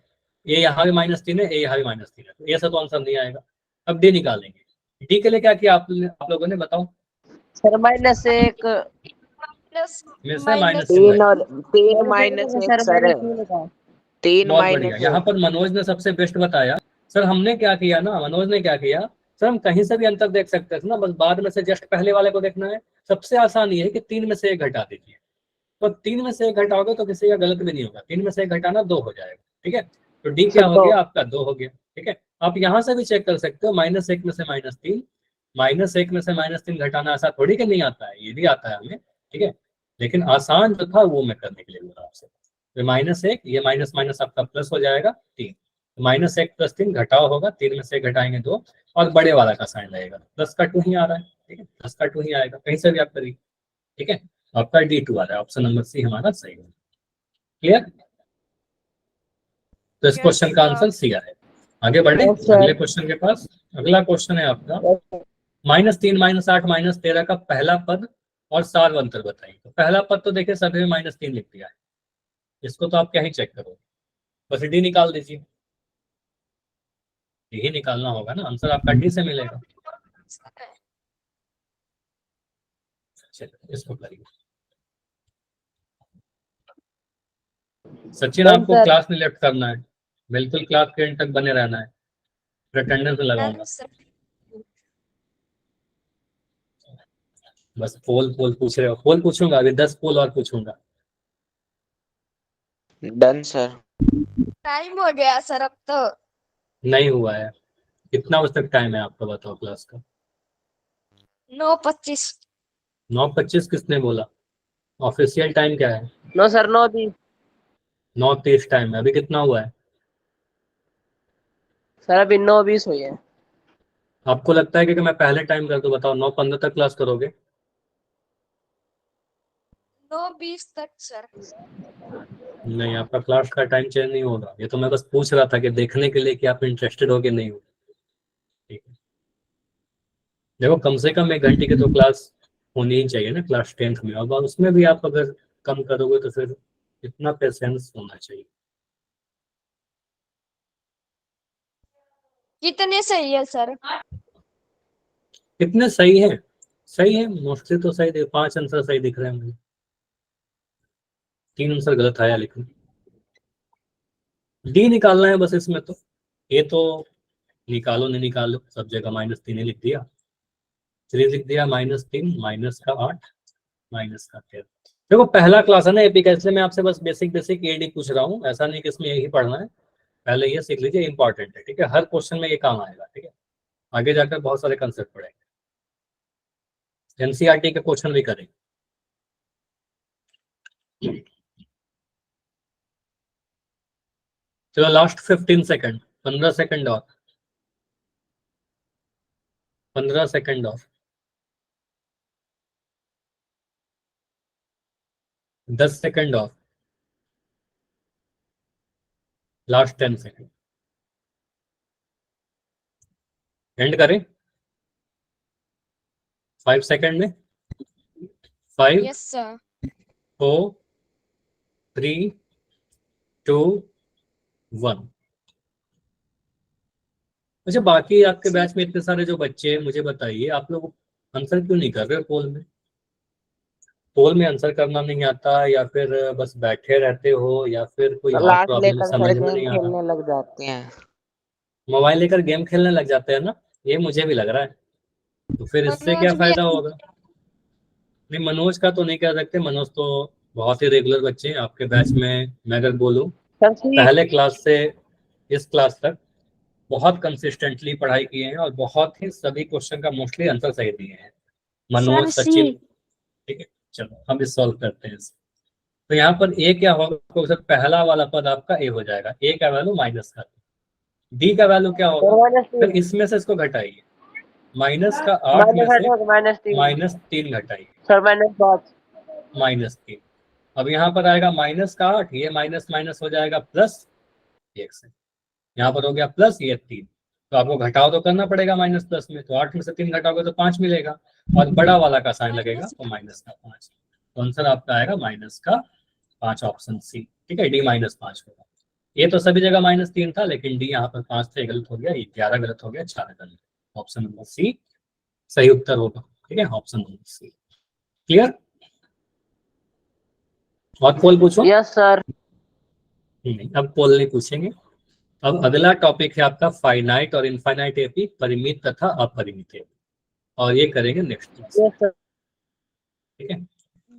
ए यहाँ भी -3 है, ए यहाँ भी -3 है, तो ए से तो आंसर नहीं आएगा। अब डी निकालेंगे। डी के लिए क्या किया आप लोगों ने, बताओ? सर -1। प्लस में से माइनस -3 और 3 सर -1 सर। -3 का। 3 बहुत बढ़िया। यहाँ -1। पर मनोज ने सबसे बेस्ट बताया। सर हमने क्या किया ना, मनोज ने क्या किया, सर हम कहीं से भी अंतर देख सकते थे ना, बस बाद में से जस्ट पहले वाले को देखना है। सबसे आसान ये है कि 3 में से 1 घटा दीजिए, तो 3 में से 1 घटाओगे तो किसी का गलत भी नहीं होगा। 3 में से 1 घटाना 2 हो जाएगा, ठीक है। तो डी क्या सर हो 2। गया आपका? 2 हो गया, ठीक है। आप यहाँ से भी चेक कर सकते हो, -1 में से -3, -1 में से -3 घटाना ऐसा थोड़ी कि नहीं आता है, ये भी आता है हमें, ठीक है। लेकिन आसान जो था वो मैं करने के लिए बोला आपसे। तो -1, ये माइनस माइनस आपका प्लस हो जाएगा 3। -1 + 3 घटाओ होगा, 3 में से 1 घटाएंगे 2, और बड़े वाला का साइन लगेगा, प्लस का 2 ही आ रहा है, ठीक है, प्लस का 2 ही आएगा, कहीं से भी आप करिए, ठीक है। आपका D2 आ रहा है, ऑप्शन नंबर सी हमारा सही है। क्लियर? तो इस क्वेश्चन का आंसर सी आएगा। आगे बढ़े Yes, sir. अगले क्वेश्चन के पास। अगला क्वेश्चन है आपका, -3 -8 -13 का पहला पद और सार अंतर बताइए। तो पहला पद तो देखिए सभी में -3 लिख दिया है, इसको तो आप क्या ही चेक करो, बस डी निकाल दीजिए। डी ही निकालना होगा ना, आंसर आपका डी से मिलेगा। चलिए इसको करिए। सचिन Done, आपको sir. क्लास में लेफ्ट करना है, बिल्कुल क्लास के एंड तक बने रहना है, अटेंडेंस लगाऊंगा। बस पोल पोल पूछ रहे हो? पोल पूछूंगा अभी, 10 पोल और पूछूंगा। Done sir. टाइम हो गया सर अब तो। नहीं हुआ है। कितना बजे तक टाइम है आपका, बताओ क्लास का? 9:25। 9:25 किसने बोला? ऑफिशियल टाइम क्या है? No sir 9:30। 9:30 टाइम है। अभी कितना हुआ है? सर अभी 9:20 हुई है। आपको लगता है कि मैं पहले टाइम कर दूं? बताओ, 9:15 तक क्लास करोगे? 9:20 तक सर। नहीं, आपका क्लास का टाइम चेंज नहीं होगा। ये तो मैं बस पूछ रहा था कि देखने के लिए कि आप इंटरेस्टेड हो कि नहीं हो, ठीक है। देखो कम से कम 1 घंटे की तो क्लास होनी ही चाहिए ना क्लास 10th में, और उसमें भी आप अगर कम करोगे तो फिर इतना पेशेंस होना चाहिए। कितने सही है सर? कितने सही है? सही है मोस्टली तो सही, 5 आंसर सही दिख रहे हैं मुझे, 3 आंसर गलत आया, लेकिन डी निकालना है बस इसमें। तो ये तो निकालो नहीं निकालो, सब जगह -3 ही लिख दिया, 3 लिख दिया, -3 माइनस का 8 माइनस का 13। देखो पहला क्लास है ना एपी का, इसलिए मैं आपसे बस बेसिक एडी पूछ रहा हूँ, ऐसा नहीं कि इसमें यही पढ़ना है, पहले ये सीख लीजिए, इंपॉर्टेंट है, ठीक है, हर क्वेश्चन में ये काम आएगा, ठीक है, आगे जाकर बहुत सारे कंसेप्ट पढ़ेंगे, एनसीईआरटी के क्वेश्चन भी करेंगे। चलो लास्ट 15 सेकंड, 15 सेकंड और, 15 सेकंड और, 10 सेकंड और, लास्ट 10 सेकंड, एंड करें 5 सेकंड में, 5 यस सर। 4 3 2 1। अच्छा बाकी आपके बैच में इतने सारे जो बच्चे हैं, मुझे बताइए आप लोग आंसर क्यों नहीं कर रहे पोल में? पोल में आंसर करना नहीं आता, या फिर बस बैठे रहते हो, या फिर कोई और लास्ट प्रॉब्लम लेकर समझ सर में गेम नहीं आ रहा? खेलने लग जाते हैं। मोबाइल लेकर गेम खेलने लग जाते हैं ना, ये मुझे भी लग रहा है, तो फिर इससे क्या मनोज भी फायदा होगा? नहीं मनोज का तो नहीं कह सकते, मनोज तो बहुत ही रेगुलर बच्चे हैं आपके बैच में। मैं अगर बोलूँ सर सी पहले क्लास से इस क्लास तक बहुत कंसिस्टेंटली पढ़ाई किए हैं, और बहुत ही सभी क्वेश्चन का मोस्टली आंसर सही दिए हैं मनोज, सर सचिन, सी। ठीक है। चलो हम इस सॉल्व करते हैं इसे। तो यहाँ पर ए क्या होगा, तो सर पहला वाला पद आपका ए हो जाएगा, ए का वैल्यू माइनस का, डी का वैल्यू क्या होगा, फिर -3 इसमें से इसको घटाइए, माइनस का 8 में से -3 घटाइए, सर -5 -3। अब यहाँ पर आएगा माइनस का 8, ये माइनस माइनस हो जाएगा प्लस 1 से, यहाँ पर हो गया प्लस ये 3, तो आपको घटाव तो करना पड़ेगा माइनस प्लस में, तो 8 में से 3 घटाओगे तो 5 मिलेगा, और बड़ा वाला का साइन लगेगा तो माइनस का 5, तो आंसर आपका आएगा माइनस का 5, ऑप्शन सी, ठीक है, डी -5 होगा। ये तो सभी जगह -3 था, लेकिन डी यहाँ पर 5 थे, गलत हो गया, 11 गलत हो गया, 4 गलत, ऑप्शन नंबर सी सही उत्तर होगा, ठीक है, ऑप्शन नंबर सी। क्लियर? और पोल पूछो? Yes sir. नहीं, अब पोल नहीं पूछेंगे। अब अगला टॉपिक है आपका फाइनाइट और इनफाइनाइट एपी, परिमित तथा अपरिमित एपी, और ये करेंगे नेक्स्ट क्लास, यस सर। ठीक है।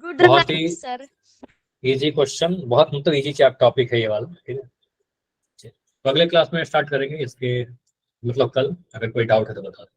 गुड बहुत नाइट ही सर। इजी क्वेश्चन, बहुत मतलब इजी टॉपिक है ये वाला, ठीक है। तो अगले क्लास में स्टार्ट करेंगे इसके, मतलब कल, अगर कोई डाउट है तो बता दो।